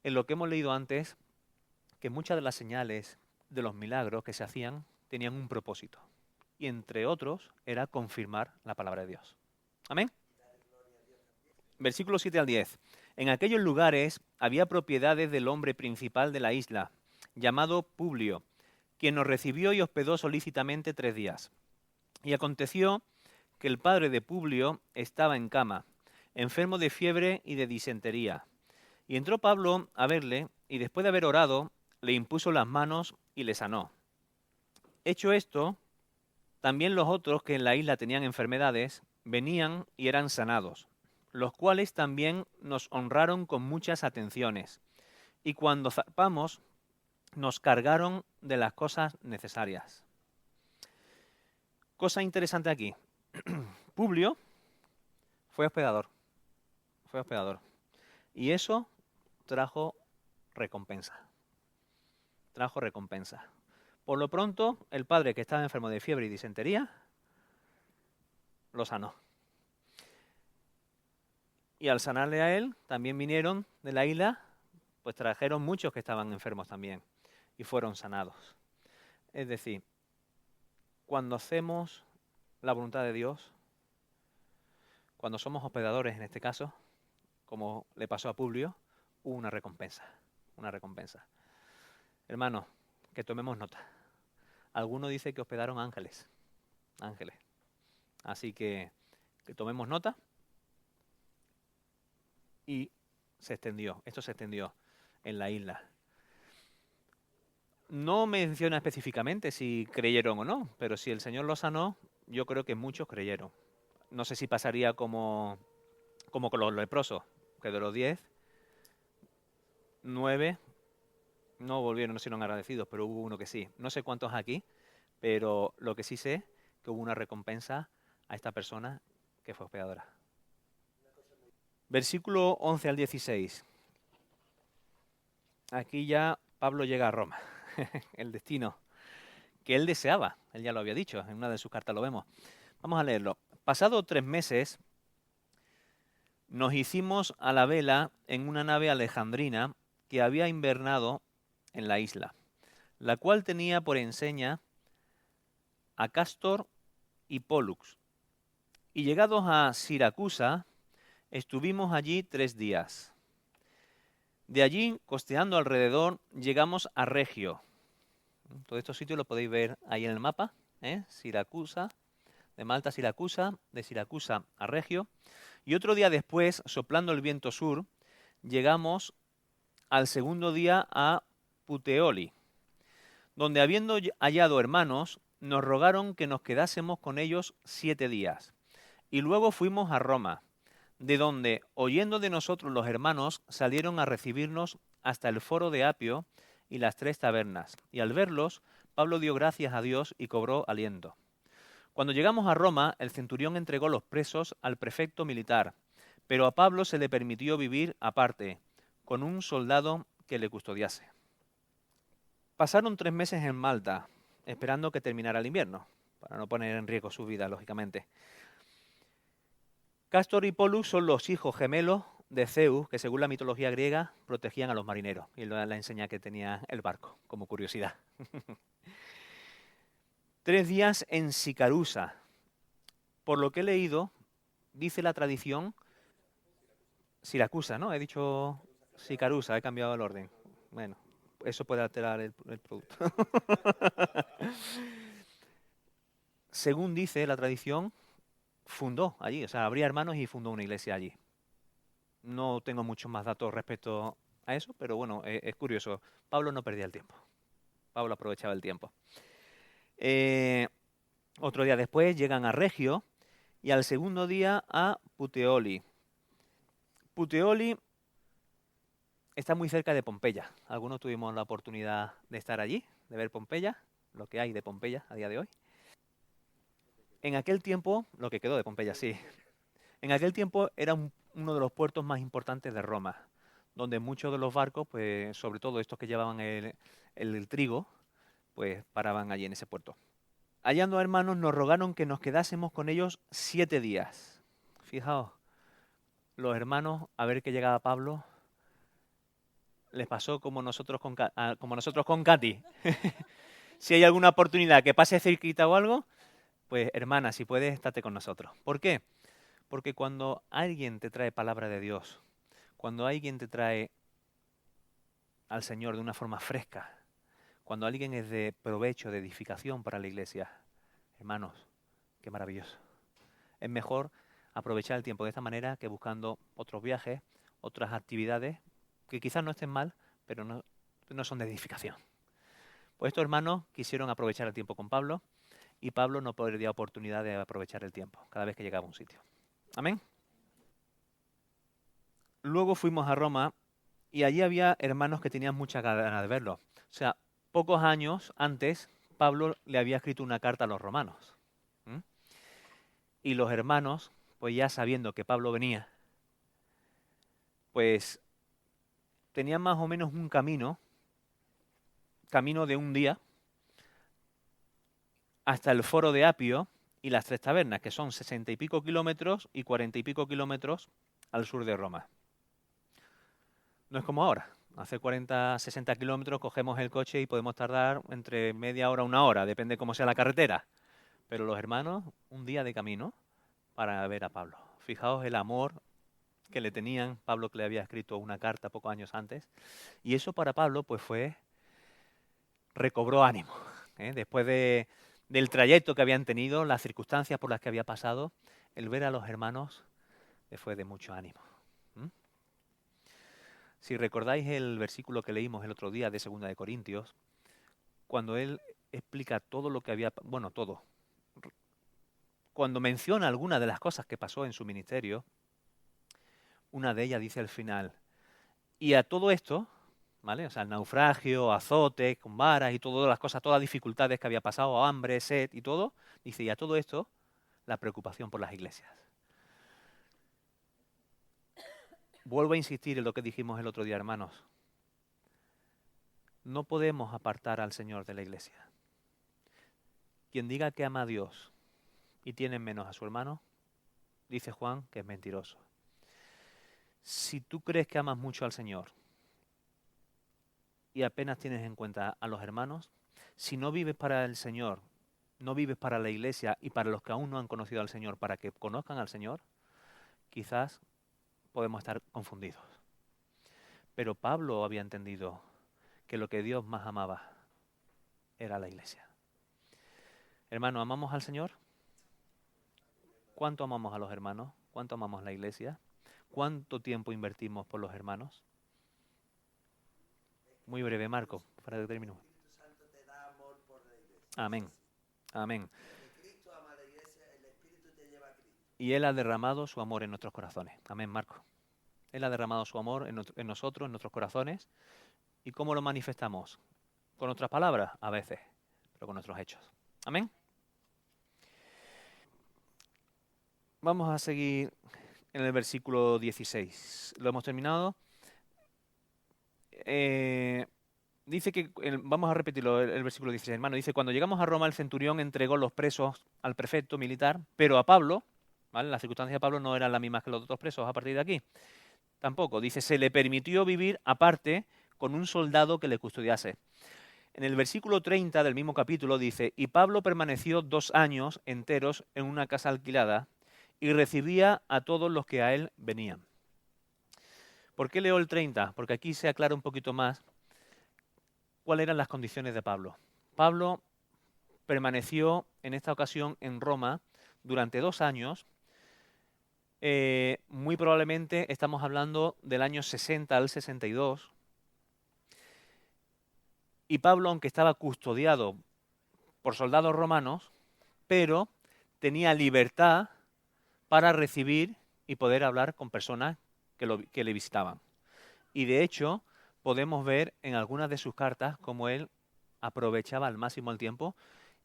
en lo que hemos leído antes, que muchas de las señales de los milagros que se hacían tenían un propósito. Y entre otros, era confirmar la palabra de Dios. Amén. Versículos 7 al 10. En aquellos lugares había propiedades del hombre principal de la isla, llamado Publio, quien nos recibió y hospedó solícitamente 3 días. Y aconteció que el padre de Publio estaba en cama, enfermo de fiebre y de disentería. Y entró Pablo a verle, y después de haber orado, le impuso las manos y le sanó. Hecho esto, también los otros que en la isla tenían enfermedades, venían y eran sanados, los cuales también nos honraron con muchas atenciones. Y cuando zarpamos, nos cargaron de las cosas necesarias. Cosa interesante aquí. Publio fue hospedador. Fue hospedador. Y eso trajo recompensa. Trajo recompensa. Por lo pronto, el padre que estaba enfermo de fiebre y disentería, lo sanó. Y al sanarle a él, también vinieron de la isla, pues trajeron muchos que estaban enfermos también y fueron sanados. Es decir, cuando hacemos la voluntad de Dios, cuando somos hospedadores en este caso, como le pasó a Publio, hubo una recompensa, una recompensa. Hermanos, que tomemos nota. Alguno dice que hospedaron ángeles, ángeles. Así que tomemos nota y esto se extendió en la isla. No menciona específicamente si creyeron o no, pero si el Señor los sanó, yo creo que muchos creyeron. No sé si pasaría como con los leprosos, que de los 10, 9 no volvieron, no fueron agradecidos, pero hubo uno que sí. No sé cuántos aquí, pero lo que sí sé que hubo una recompensa a esta persona que fue hospedadora. Versículo 11 al 16. Aquí ya Pablo llega a Roma, el destino que él deseaba, él ya lo había dicho, en una de sus cartas lo vemos. Vamos a leerlo. Pasado 3 meses, nos hicimos a la vela en una nave alejandrina que había invernado en la isla, la cual tenía por enseña a Cástor y Pólux. Y llegados a Siracusa, estuvimos allí 3 días. De allí, costeando alrededor, llegamos a Regio. Todos estos sitios los podéis ver ahí en el mapa, Siracusa, de Malta a Siracusa, de Siracusa a Regio. Y otro día después, soplando el viento sur, llegamos al segundo día a Puteoli, donde habiendo hallado hermanos, nos rogaron que nos quedásemos con ellos 7 días. Y luego fuimos a Roma, de donde, oyendo de nosotros los hermanos, salieron a recibirnos hasta el foro de Apio y las 3 tabernas. Y al verlos, Pablo dio gracias a Dios y cobró aliento. Cuando llegamos a Roma, el centurión entregó los presos al prefecto militar, pero a Pablo se le permitió vivir aparte, con un soldado que le custodiase. Pasaron 3 meses en Malta, esperando que terminara el invierno, para no poner en riesgo su vida, lógicamente. Cástor y Polus son los hijos gemelos de Zeus, que según la mitología griega protegían a los marineros. Y la enseña que tenía el barco, como curiosidad. 3 días en Sicarusa. Por lo que he leído, dice la tradición, Siracusa, ¿no? He dicho Sicarusa, he cambiado el orden. Bueno, eso puede alterar el producto. Según dice la tradición, fundó allí, o sea, abría hermanos y fundó una iglesia allí. No tengo muchos más datos respecto a eso, pero bueno, es curioso. Pablo no perdía el tiempo. Pablo aprovechaba el tiempo. Otro día después llegan a Regio y al segundo día a Puteoli. Puteoli está muy cerca de Pompeya. Algunos tuvimos la oportunidad de estar allí, de ver Pompeya, lo que hay de Pompeya a día de hoy. En aquel tiempo, lo que quedó de Pompeya, sí. En aquel tiempo era uno de los puertos más importantes de Roma, donde muchos de los barcos, pues sobre todo estos que llevaban el trigo, pues paraban allí en ese puerto. Hallando hermanos, nos rogaron que nos quedásemos con ellos 7 días. Fijaos, los hermanos, a ver que llegaba Pablo, les pasó como nosotros con Katy. Si hay alguna oportunidad que pase cerquita o algo, pues hermana, si puedes, estate con nosotros. ¿Por qué? Porque cuando alguien te trae palabra de Dios, cuando alguien te trae al Señor de una forma fresca, cuando alguien es de provecho, de edificación para la iglesia, hermanos, qué maravilloso. Es mejor aprovechar el tiempo de esta manera que buscando otros viajes, otras actividades que quizás no estén mal, pero no son de edificación. Pues estos hermanos quisieron aprovechar el tiempo con Pablo y Pablo no perdía oportunidad de aprovechar el tiempo cada vez que llegaba a un sitio. Amén. Luego fuimos a Roma y allí había hermanos que tenían mucha ganas de verlo. O sea, pocos años antes, Pablo le había escrito una carta a los romanos. ¿Mm? Y los hermanos, pues ya sabiendo que Pablo venía, pues tenían más o menos un camino de un día, hasta el foro de Apio y las 3 tabernas, que son 60 y pico kilómetros y 40 y pico kilómetros al sur de Roma. No es como ahora. Hace 40, 60 kilómetros cogemos el coche y podemos tardar entre media hora a 1 hora, depende cómo sea la carretera. Pero los hermanos, un día de camino para ver a Pablo. Fijaos el amor que le tenían, Pablo que le había escrito una carta pocos años antes. Y eso para Pablo pues recobró ánimo. Después del trayecto que habían tenido, las circunstancias por las que había pasado, el ver a los hermanos le fue de mucho ánimo. Si recordáis el versículo que leímos el otro día de 2 de Corintios, cuando él explica todo lo que había, bueno, todo, cuando menciona algunas de las cosas que pasó en su ministerio, una de ellas dice al final, y a todo esto, ¿vale? O sea, el naufragio, azotes, con varas y todas las cosas, todas las dificultades que había pasado, hambre, sed y todo, dice, y a todo esto, la preocupación por las iglesias. Vuelvo a insistir en lo que dijimos el otro día, hermanos. No podemos apartar al Señor de la iglesia. Quien diga que ama a Dios y tiene menos a su hermano, dice Juan que es mentiroso. Si tú crees que amas mucho al Señor y apenas tienes en cuenta a los hermanos, si no vives para el Señor, no vives para la iglesia y para los que aún no han conocido al Señor, para que conozcan al Señor, quizás podemos estar confundidos. Pero Pablo había entendido que lo que Dios más amaba era la iglesia. Hermano, ¿amamos al Señor? ¿Cuánto amamos a los hermanos? ¿Cuánto amamos la iglesia? ¿Cuánto tiempo invertimos por los hermanos? Muy breve, Marco, para que termine. Amén. Amén. Y Él ha derramado su amor en nuestros corazones. Amén, Marco. Él ha derramado su amor en nosotros, en nuestros corazones. ¿Y cómo lo manifestamos? ¿Con nuestras palabras? A veces, pero con nuestros hechos. Amén. Vamos a seguir en el versículo 16. Lo hemos terminado. Dice que, vamos a repetirlo, el versículo 16, hermano. Dice, cuando llegamos a Roma, el centurión entregó los presos al prefecto militar, pero a Pablo, ¿vale? Las circunstancias de Pablo no eran las mismas que los otros presos a partir de aquí. Tampoco. Dice, se le permitió vivir aparte con un soldado que le custodiase. En el versículo 30 del mismo capítulo dice, y Pablo permaneció 2 años enteros en una casa alquilada y recibía a todos los que a él venían. ¿Por qué leo el 30? Porque aquí se aclara un poquito más cuáles eran las condiciones de Pablo. Pablo permaneció en esta ocasión en Roma durante 2 años. Muy probablemente estamos hablando del año 60 al 62. Y Pablo, aunque estaba custodiado por soldados romanos, pero tenía libertad para recibir y poder hablar con personas que le visitaban. Y de hecho, podemos ver en algunas de sus cartas cómo él aprovechaba al máximo el tiempo.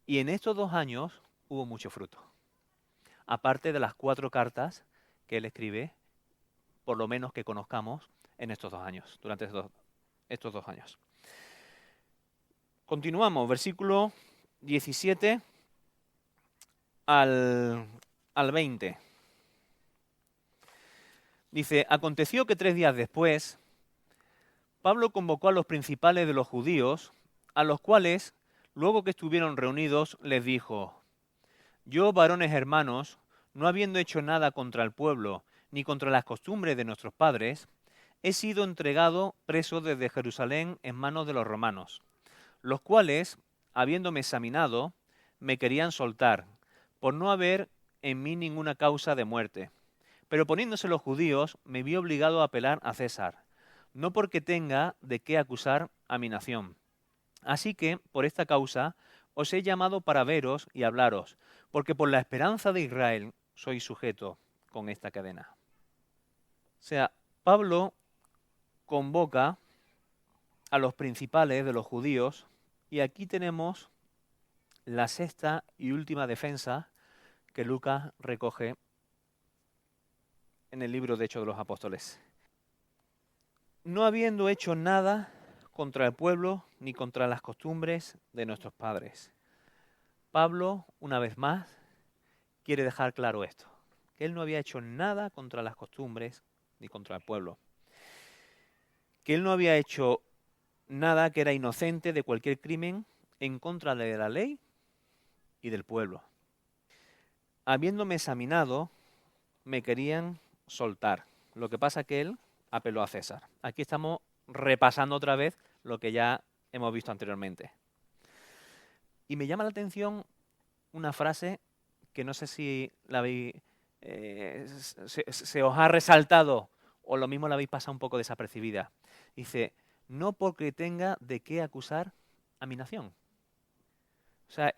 Y en estos 2 años hubo mucho fruto. Aparte de las 4 cartas que él escribe, por lo menos que conozcamos en estos 2 años, durante estos 2 años. Continuamos, versículo 17 al 20. Dice, aconteció que 3 días después, Pablo convocó a los principales de los judíos, a los cuales, luego que estuvieron reunidos, les dijo, yo, varones hermanos, no habiendo hecho nada contra el pueblo, ni contra las costumbres de nuestros padres, he sido entregado preso desde Jerusalén en manos de los romanos, los cuales, habiéndome examinado, me querían soltar, por no haber en mí ninguna causa de muerte. Pero poniéndose los judíos, me vi obligado a apelar a César, no porque tenga de qué acusar a mi nación. Así que, por esta causa, os he llamado para veros y hablaros, porque por la esperanza de Israel soy sujeto con esta cadena. O sea, Pablo convoca a los principales de los judíos y aquí tenemos la 6ª y última defensa que Lucas recoge en el libro de Hechos de los Apóstoles. No habiendo hecho nada contra el pueblo ni contra las costumbres de nuestros padres. Pablo, una vez más, quiere dejar claro esto, que él no había hecho nada contra las costumbres ni contra el pueblo, que él no había hecho nada que era inocente de cualquier crimen en contra de la ley y del pueblo. Habiéndome examinado, me querían soltar. Lo que pasa es que él apeló a César. Aquí estamos repasando otra vez lo que ya hemos visto anteriormente. Y me llama la atención una frase que no sé si la habéis, se os ha resaltado o lo mismo la habéis pasado un poco desapercibida. Dice, no porque tenga de qué acusar a mi nación. O sea,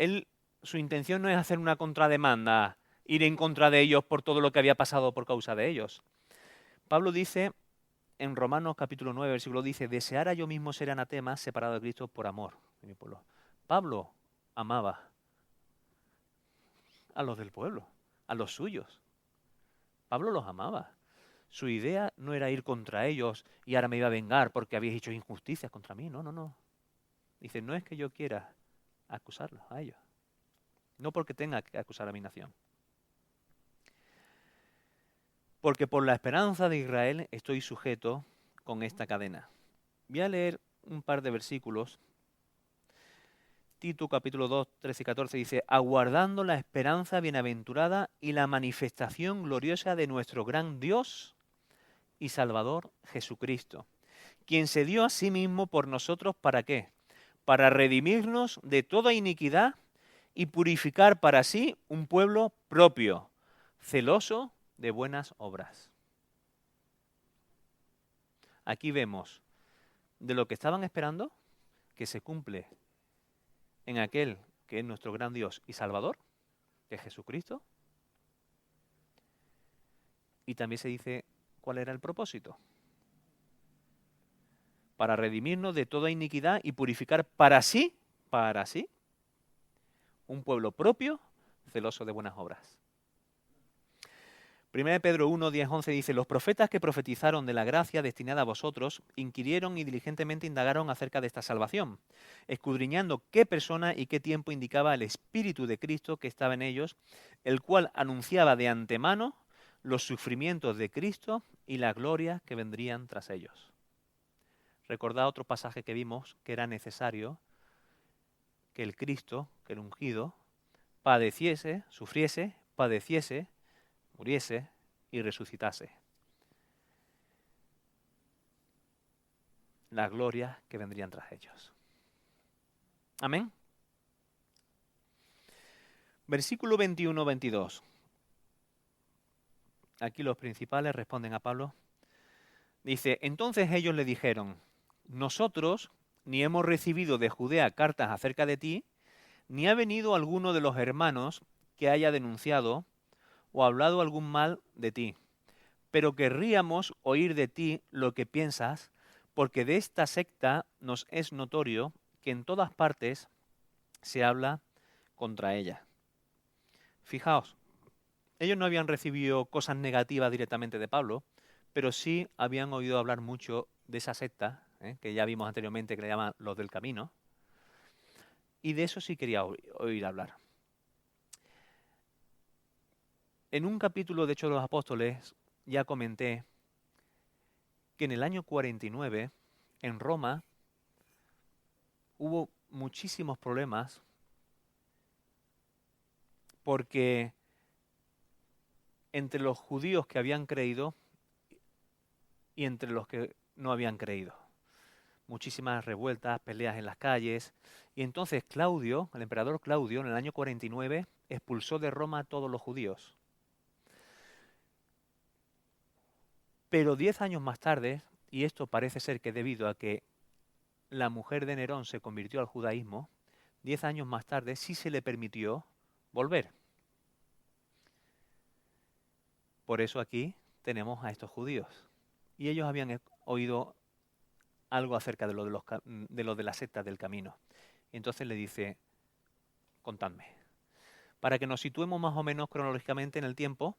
su intención no es hacer una contrademanda, ir en contra de ellos por todo lo que había pasado por causa de ellos. Pablo dice en Romanos capítulo 9, versículo dice, deseara yo mismo ser anatema, separado de Cristo por amor de mi pueblo. Pablo amaba a los del pueblo, a los suyos. Pablo los amaba. Su idea no era ir contra ellos y ahora me iba a vengar porque habéis hecho injusticias contra mí. No, no, no. Dice, no es que yo quiera acusarlos a ellos. No porque tenga que acusar a mi nación. Porque por la esperanza de Israel estoy sujeto con esta cadena. Voy a leer un par de versículos. Tito capítulo 2, 13 y 14 dice, aguardando la esperanza bienaventurada y la manifestación gloriosa de nuestro gran Dios y Salvador Jesucristo, quien se dio a sí mismo por nosotros, ¿para qué? Para redimirnos de toda iniquidad y purificar para sí un pueblo propio, celoso de buenas obras. Aquí vemos de lo que estaban esperando que se cumple en aquel que es nuestro gran Dios y Salvador, que es Jesucristo. Y también se dice cuál era el propósito. Para redimirnos de toda iniquidad y purificar para sí, un pueblo propio, celoso de buenas obras. 1 Pedro 1, 10, 11 dice, los profetas que profetizaron de la gracia destinada a vosotros inquirieron y diligentemente indagaron acerca de esta salvación, escudriñando qué persona y qué tiempo indicaba el Espíritu de Cristo que estaba en ellos, el cual anunciaba de antemano los sufrimientos de Cristo y la gloria que vendrían tras ellos. Recordad otro pasaje que vimos que era necesario que el Cristo, que el ungido, padeciese, sufriese, padeciese, muriese y resucitase. La gloria que vendrían tras ellos. Amén. Versículo 21-22. Aquí los principales responden a Pablo. Dice, entonces ellos le dijeron, nosotros ni hemos recibido de Judea cartas acerca de ti, ni ha venido alguno de los hermanos que haya denunciado o hablado algún mal de ti. Pero querríamos oír de ti lo que piensas, porque de esta secta nos es notorio que en todas partes se habla contra ella. Fijaos, ellos no habían recibido cosas negativas directamente de Pablo, pero sí habían oído hablar mucho de esa secta, que ya vimos anteriormente que le llaman los del camino, y de eso sí quería oír hablar. En un capítulo de Hechos de los Apóstoles ya comenté que en el año 49 en Roma hubo muchísimos problemas porque entre los judíos que habían creído y entre los que no habían creído. Muchísimas revueltas, peleas en las calles. Y entonces Claudio, el emperador Claudio, en el año 49, expulsó de Roma a todos los judíos. Pero 10 años más tarde, y esto parece ser que debido a que la mujer de Nerón se convirtió al judaísmo, 10 años más tarde sí se le permitió volver. Por eso aquí tenemos a estos judíos. Y ellos habían oído algo acerca de lo de la secta del camino. Y entonces le dice, contadme. Para que nos situemos más o menos cronológicamente en el tiempo,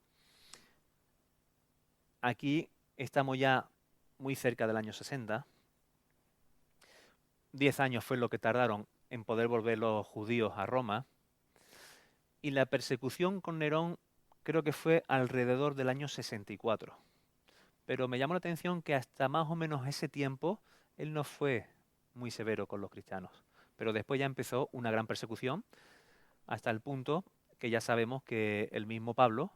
aquí estamos ya muy cerca del año 60. 10 años fue lo que tardaron en poder volver los judíos a Roma. Y la persecución con Nerón creo que fue alrededor del año 64. Pero me llamó la atención que hasta más o menos ese tiempo él no fue muy severo con los cristianos. Pero después ya empezó una gran persecución hasta el punto que ya sabemos que el mismo Pablo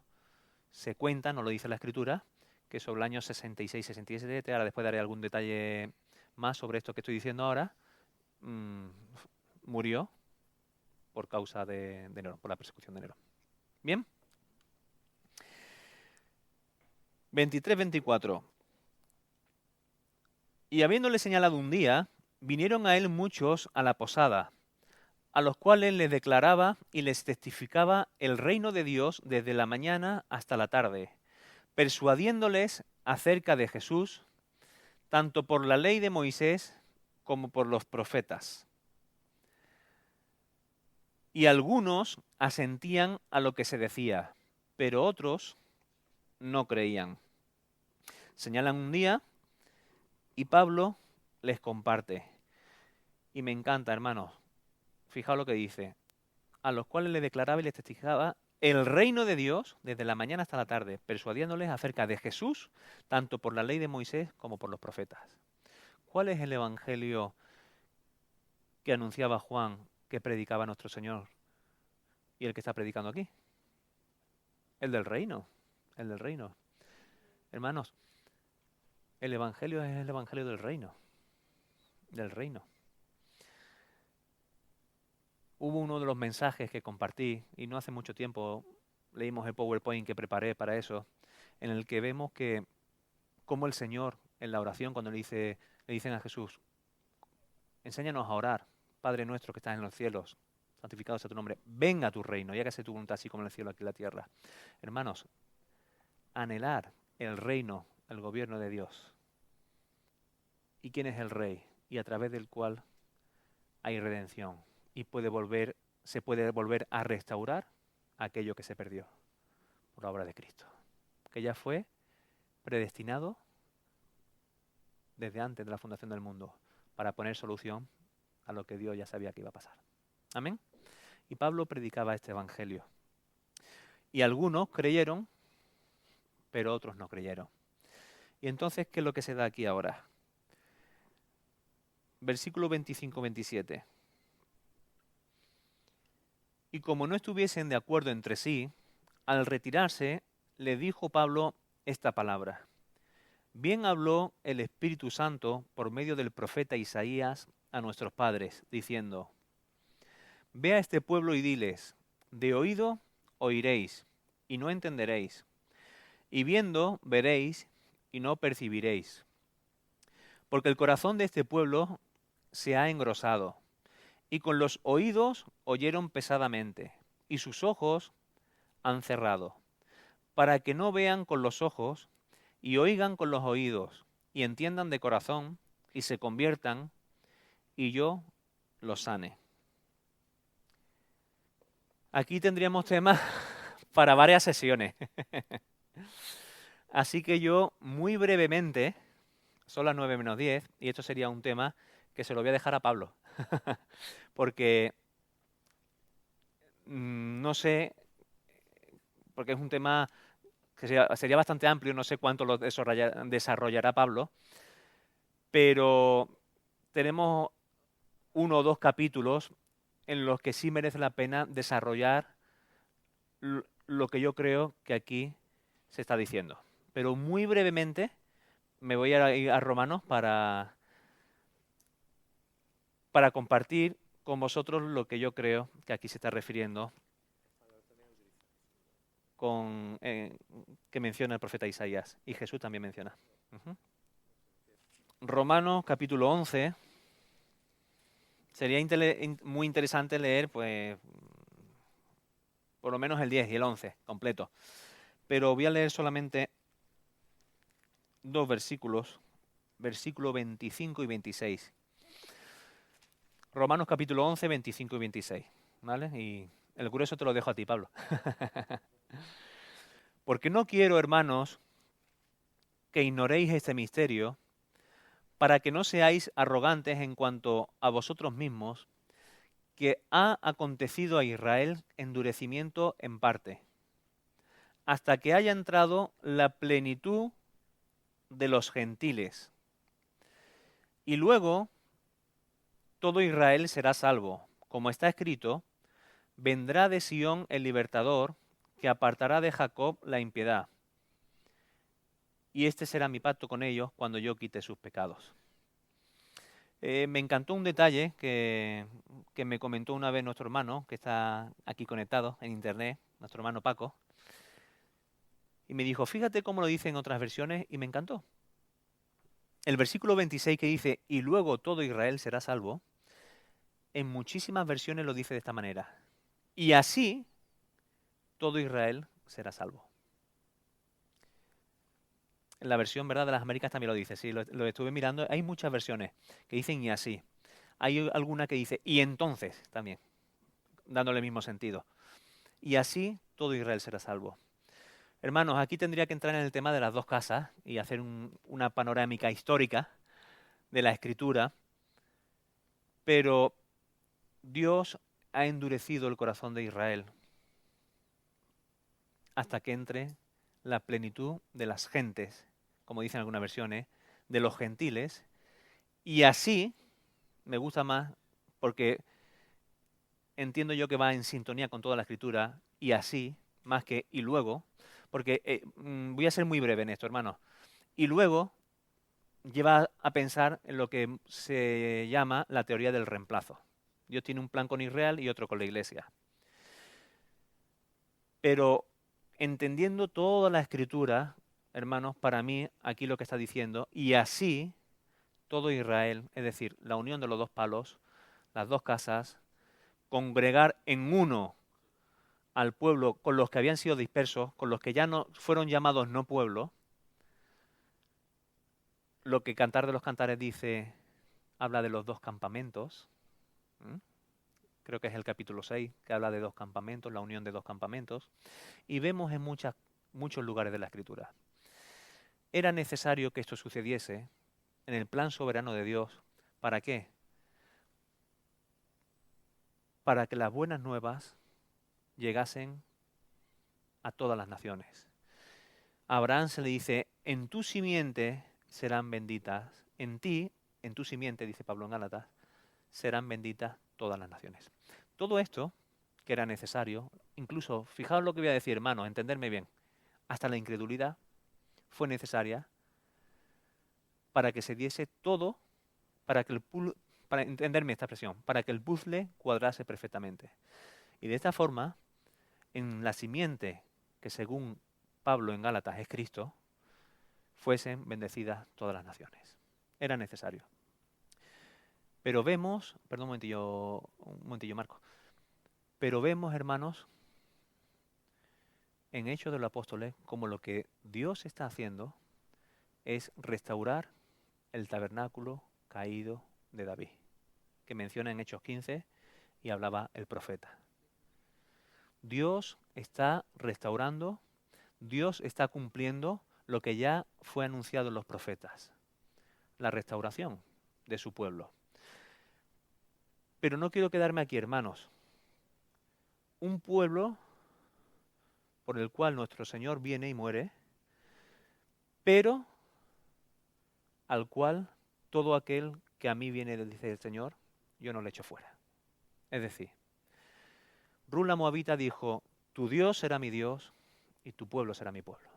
se cuenta, no lo dice la Escritura, que sobre el año 66-67, ahora después daré algún detalle más sobre esto que estoy diciendo ahora, murió por causa de Nerón, por la persecución de Nerón. Bien. 23-24. Y habiéndole señalado un día, vinieron a él muchos a la posada, a los cuales les declaraba y les testificaba el reino de Dios desde la mañana hasta la tarde, persuadiéndoles acerca de Jesús, tanto por la ley de Moisés como por los profetas. Y algunos asentían a lo que se decía, pero otros no creían. Señalan un día y Pablo les comparte. Y me encanta, hermanos. Fijaos lo que dice. A los cuales le declaraba y les testificaba el reino de Dios desde la mañana hasta la tarde, persuadiéndoles acerca de Jesús, tanto por la ley de Moisés como por los profetas. ¿Cuál es el evangelio que anunciaba Juan, que predicaba nuestro Señor y el que está predicando aquí? El del reino, el del reino. Hermanos, el evangelio es el evangelio del reino, del reino. Hubo uno de los mensajes que compartí, y no hace mucho tiempo leímos el PowerPoint que preparé para eso, en el que vemos que como el Señor en la oración cuando le dicen a Jesús, enséñanos a orar, Padre nuestro que estás en los cielos, santificado sea tu nombre, venga a tu reino, y hágase tu voluntad así como en el cielo aquí en la tierra. Hermanos, anhelar el reino, el gobierno de Dios. ¿Y quién es el rey? Y a través del cual hay redención y se puede volver a restaurar aquello que se perdió por la obra de Cristo. ¿Ok? que ya fue predestinado desde antes de la fundación del mundo para poner solución a lo que Dios ya sabía que iba a pasar. Amén. Y Pablo predicaba este evangelio. Y algunos creyeron, pero otros no creyeron. Y entonces, ¿qué es lo que se da aquí ahora? Versículo 25-27. Y como no estuviesen de acuerdo entre sí, al retirarse, le dijo Pablo esta palabra. Bien habló el Espíritu Santo por medio del profeta Isaías a nuestros padres, diciendo, Ve a este pueblo y diles, de oído oiréis, y no entenderéis, y viendo veréis, y no percibiréis. Porque el corazón de este pueblo se ha engrosado, y con los oídos oyeron pesadamente, y sus ojos han cerrado, para que no vean con los ojos, y oigan con los oídos, y entiendan de corazón, y se conviertan, y yo los sane. Aquí tendríamos temas para varias sesiones. Así que yo, muy brevemente, son las 9 menos 10, y esto sería un tema que se lo voy a dejar a Pablo. Porque no sé, porque es un tema que sería bastante amplio, no sé cuánto lo desarrollará Pablo, pero tenemos 1 o 2 capítulos en los que sí merece la pena desarrollar lo que yo creo que aquí se está diciendo. Pero muy brevemente me voy a ir a Romanos para compartir con vosotros lo que yo creo que aquí se está refiriendo con que menciona el profeta Isaías y Jesús también menciona. Uh-huh. Romanos capítulo 11. Sería muy interesante leer, pues, por lo menos el 10 y el 11 completo. Pero voy a leer solamente 2 versículos, versículo 25 y 26. Romanos capítulo 11, 25 y 26. ¿Vale? Y el grueso te lo dejo a ti, Pablo. Porque no quiero, hermanos, que ignoréis este misterio, para que no seáis arrogantes en cuanto a vosotros mismos, que ha acontecido a Israel endurecimiento en parte, hasta que haya entrado la plenitud de los gentiles. Y luego todo Israel será salvo, como está escrito, vendrá de Sión el libertador, que apartará de Jacob la impiedad. Y este será mi pacto con ellos cuando yo quite sus pecados. Me encantó un detalle que me comentó una vez nuestro hermano, que está aquí conectado en internet, nuestro hermano Paco, y me dijo, fíjate cómo lo dice en otras versiones, y me encantó. El versículo 26 que dice, y luego todo Israel será salvo, en muchísimas versiones lo dice de esta manera. Y así todo Israel será salvo. En la versión, ¿verdad?, de las Américas también lo dice, sí, lo estuve mirando. Hay muchas versiones que dicen y así. Hay alguna que dice y entonces también, dándole el mismo sentido. Y así todo Israel será salvo. Hermanos, aquí tendría que entrar en el tema de las 2 casas y hacer una panorámica histórica de la Escritura, pero Dios ha endurecido el corazón de Israel hasta que entre la plenitud de las gentes, como dicen algunas versiones, de los gentiles, y así me gusta más porque entiendo yo que va en sintonía con toda la Escritura, y así, más que y luego, porque voy a ser muy breve en esto, hermano. Y luego lleva a pensar en lo que se llama la teoría del reemplazo. Dios tiene un plan con Israel y otro con la Iglesia. Pero entendiendo toda la Escritura, hermanos, para mí aquí lo que está diciendo, y así todo Israel, es decir, la unión de los 2 palos, las 2 casas, congregar en uno al pueblo con los que habían sido dispersos, con los que ya no fueron llamados no pueblo, lo que Cantar de los Cantares dice, habla de los 2 campamentos. Creo que es el capítulo 6, que habla de 2 campamentos, la unión de 2 campamentos. Y vemos en muchas muchos lugares de la Escritura. Era necesario que esto sucediese en el plan soberano de Dios. ¿Para qué? Para que las buenas nuevas llegasen a todas las naciones. A Abraham se le dice, en tu simiente serán benditas, en ti, en tu simiente, dice Pablo en Gálatas, serán benditas todas las naciones. Todo esto, que era necesario, incluso, fijaos lo que voy a decir, hermanos, entenderme bien, hasta la incredulidad fue necesaria para que se diese todo, para entenderme esta expresión, para que el puzzle cuadrase perfectamente. Y de esta forma, en la simiente, que según Pablo en Gálatas es Cristo, fuesen bendecidas todas las naciones. Era necesario. Pero vemos, perdón un momentillo Marco, pero vemos, hermanos, en Hechos de los Apóstoles, como lo que Dios está haciendo es restaurar el tabernáculo caído de David, que menciona en Hechos 15 y hablaba el profeta. Dios está restaurando, Dios está cumpliendo lo que ya fue anunciado en los profetas, la restauración de su pueblo. Pero no quiero quedarme aquí, hermanos. Un pueblo por el cual nuestro Señor viene y muere, pero al cual todo aquel que a mí viene, dice el Señor, yo no le echo fuera. Es decir, Rut la Moabita dijo, tu Dios será mi Dios y tu pueblo será mi pueblo.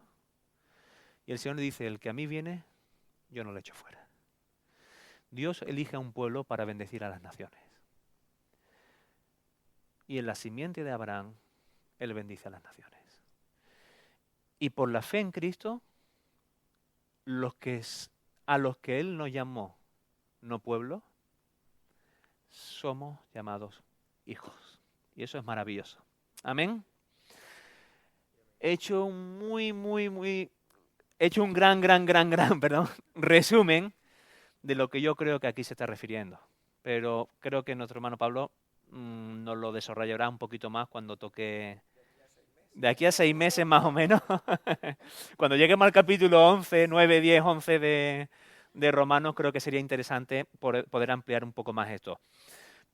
Y el Señor dice, el que a mí viene, yo no le echo fuera. Dios elige a un pueblo para bendecir a las naciones. Y en la simiente de Abraham, Él bendice a las naciones. Y por la fe en Cristo, a los que Él nos llamó, no pueblo, somos llamados hijos. Y eso es maravilloso. Amén. He hecho un gran, perdón, resumen de lo que yo creo que aquí se está refiriendo. Pero creo que nuestro hermano Pablo nos lo desarrollará un poquito más cuando toque. De aquí a 6 meses más o menos. Cuando lleguemos al capítulo 11, 9, 10, 11 de Romanos, creo que sería interesante poder ampliar un poco más esto.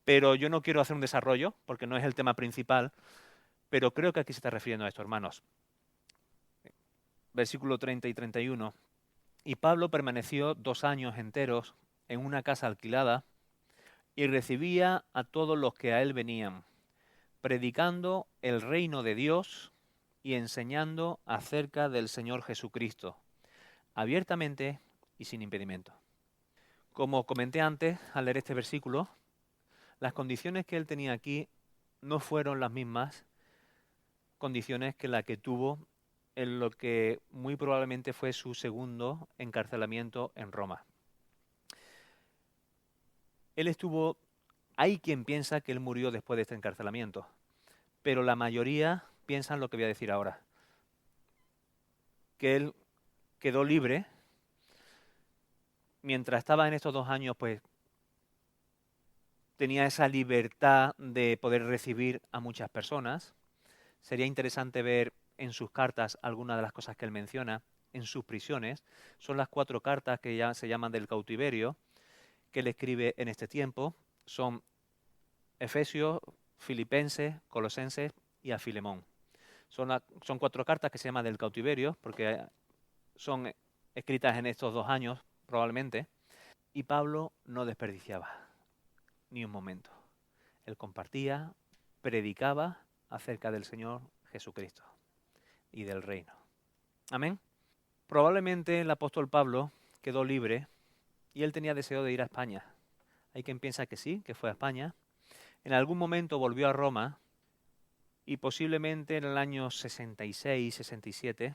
Pero yo no quiero hacer un desarrollo, porque no es el tema principal, pero creo que aquí se está refiriendo a esto, hermanos. Versículo 30 y 31. Y Pablo permaneció 2 años enteros en una casa alquilada y recibía a todos los que a él venían, predicando el reino de Dios y enseñando acerca del Señor Jesucristo, abiertamente y sin impedimento. Como comenté antes, al leer este versículo, las condiciones que él tenía aquí no fueron las mismas condiciones que la que tuvo en lo que muy probablemente fue su segundo encarcelamiento en Roma. Hay quien piensa que él murió después de este encarcelamiento, pero la mayoría piensan lo que voy a decir ahora, que él quedó libre mientras estaba en estos 2 años, pues tenía esa libertad de poder recibir a muchas personas. Sería interesante ver en sus cartas algunas de las cosas que él menciona en sus prisiones. Son las 4 cartas que ya se llaman del cautiverio que él escribe en este tiempo. Son Efesios, Filipenses, Colosenses y a Filemón. Son 4 cartas que se llaman del cautiverio porque son escritas en estos 2 años probablemente. Y Pablo no desperdiciaba ni un momento. Él compartía, predicaba acerca del Señor Jesucristo y del reino. Amén. Probablemente el apóstol Pablo quedó libre y él tenía deseo de ir a España. Hay quien piensa que sí, que fue a España. En algún momento volvió a Roma y posiblemente en el año 66, 67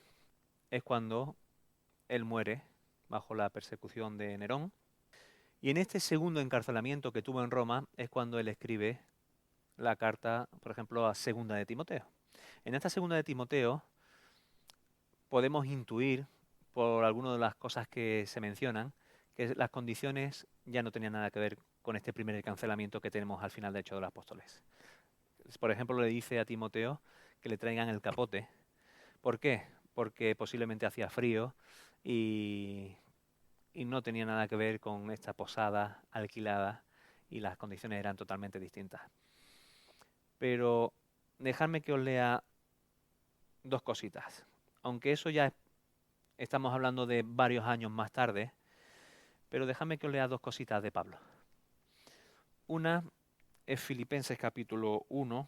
es cuando él muere bajo la persecución de Nerón. Y en este segundo encarcelamiento que tuvo en Roma es cuando él escribe la carta, por ejemplo, a Segunda de Timoteo. En esta Segunda de Timoteo podemos intuir, por algunas de las cosas que se mencionan, que las condiciones ya no tenían nada que ver con este primer cancelamiento que tenemos al final de Hechos de los Apóstoles. Por ejemplo, le dice a Timoteo que le traigan el capote. ¿Por qué? porque posiblemente hacía frío y no tenía nada que ver con esta posada alquilada y las condiciones eran totalmente distintas. Pero dejadme que os lea dos cositas. Aunque eso ya estamos hablando de varios años más tarde, pero dejadme que os lea dos cositas de Pablo. Una es Filipenses capítulo 1.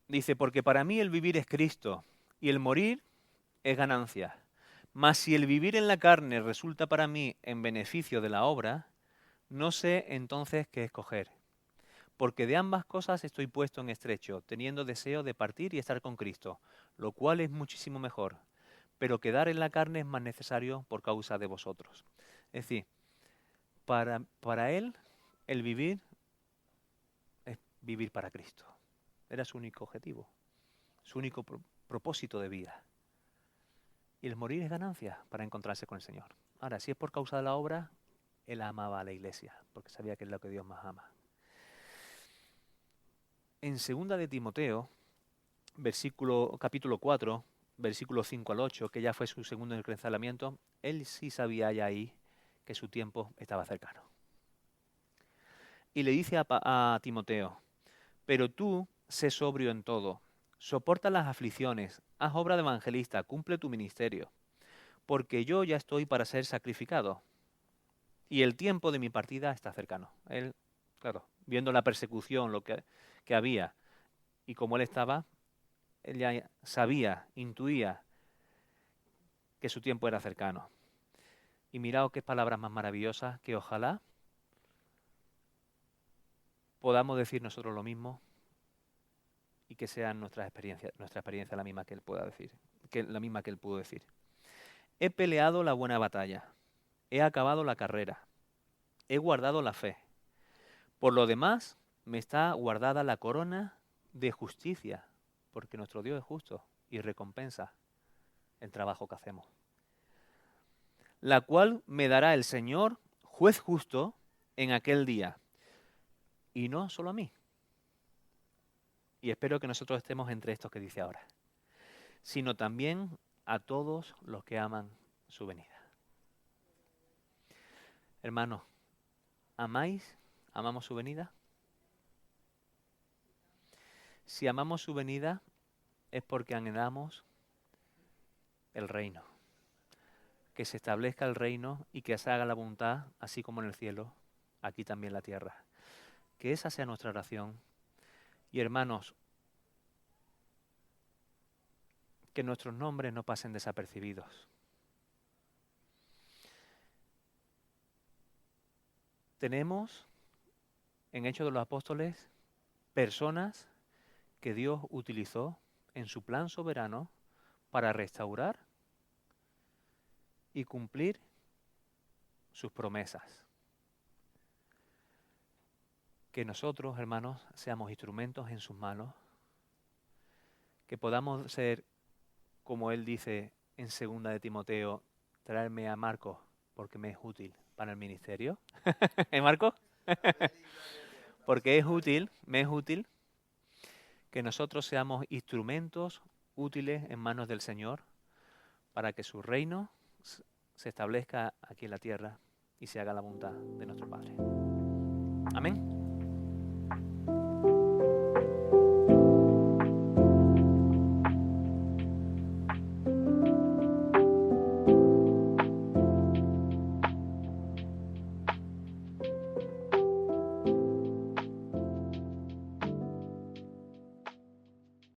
Dice, porque para mí el vivir es Cristo y el morir es ganancia. Mas si el vivir en la carne resulta para mí en beneficio de la obra, no sé entonces qué escoger. Porque de ambas cosas estoy puesto en estrecho, teniendo deseo de partir y estar con Cristo, lo cual es muchísimo mejor. Pero quedar en la carne es más necesario por causa de vosotros. Es decir, para él el vivir es vivir para Cristo. Era su único objetivo, su único propósito de vida. Y el morir es ganancia para encontrarse con el Señor. Ahora, si es por causa de la obra, él amaba a la iglesia, porque sabía que es lo que Dios más ama. En 2 de Timoteo, capítulo 4, versículos 5 al 8, que ya fue su segundo encarcelamiento, él sí sabía ya ahí que su tiempo estaba cercano. Y le dice a Timoteo, pero tú sé sobrio en todo, soporta las aflicciones, haz obra de evangelista, cumple tu ministerio, porque yo ya estoy para ser sacrificado y el tiempo de mi partida está cercano. Él, claro, viendo la persecución, lo que había y como él estaba, él ya sabía, intuía que su tiempo era cercano. Y mirad qué palabras más maravillosas, que ojalá podamos decir nosotros lo mismo y que sea nuestra experiencia la misma que él pueda decir, la misma que él pudo decir. He peleado la buena batalla, he acabado la carrera, he guardado la fe. Por lo demás, me está guardada la corona de justicia, porque nuestro Dios es justo y recompensa el trabajo que hacemos. La cual me dará el Señor, juez justo, en aquel día. Y no solo a mí. Y espero que nosotros estemos entre estos que dice ahora, sino también a todos los que aman su venida. Hermanos, ¿amáis? ¿Amamos su venida? Si amamos su venida es porque anhelamos el reino. Que se establezca el reino y que se haga la voluntad, así como en el cielo, aquí también en la tierra. Que esa sea nuestra oración. Y hermanos, que nuestros nombres no pasen desapercibidos. Tenemos en Hechos de los Apóstoles personas que Dios utilizó en su plan soberano para restaurar y cumplir sus promesas. Que nosotros, hermanos, seamos instrumentos en sus manos, que podamos ser, como él dice en 2 de Timoteo, traerme a Marcos porque me es útil para el ministerio. ¿Eh, Marcos? Porque es útil, me es útil que nosotros seamos instrumentos útiles en manos del Señor para que su reino se establezca aquí en la tierra y se haga la voluntad de nuestro Padre. Amén.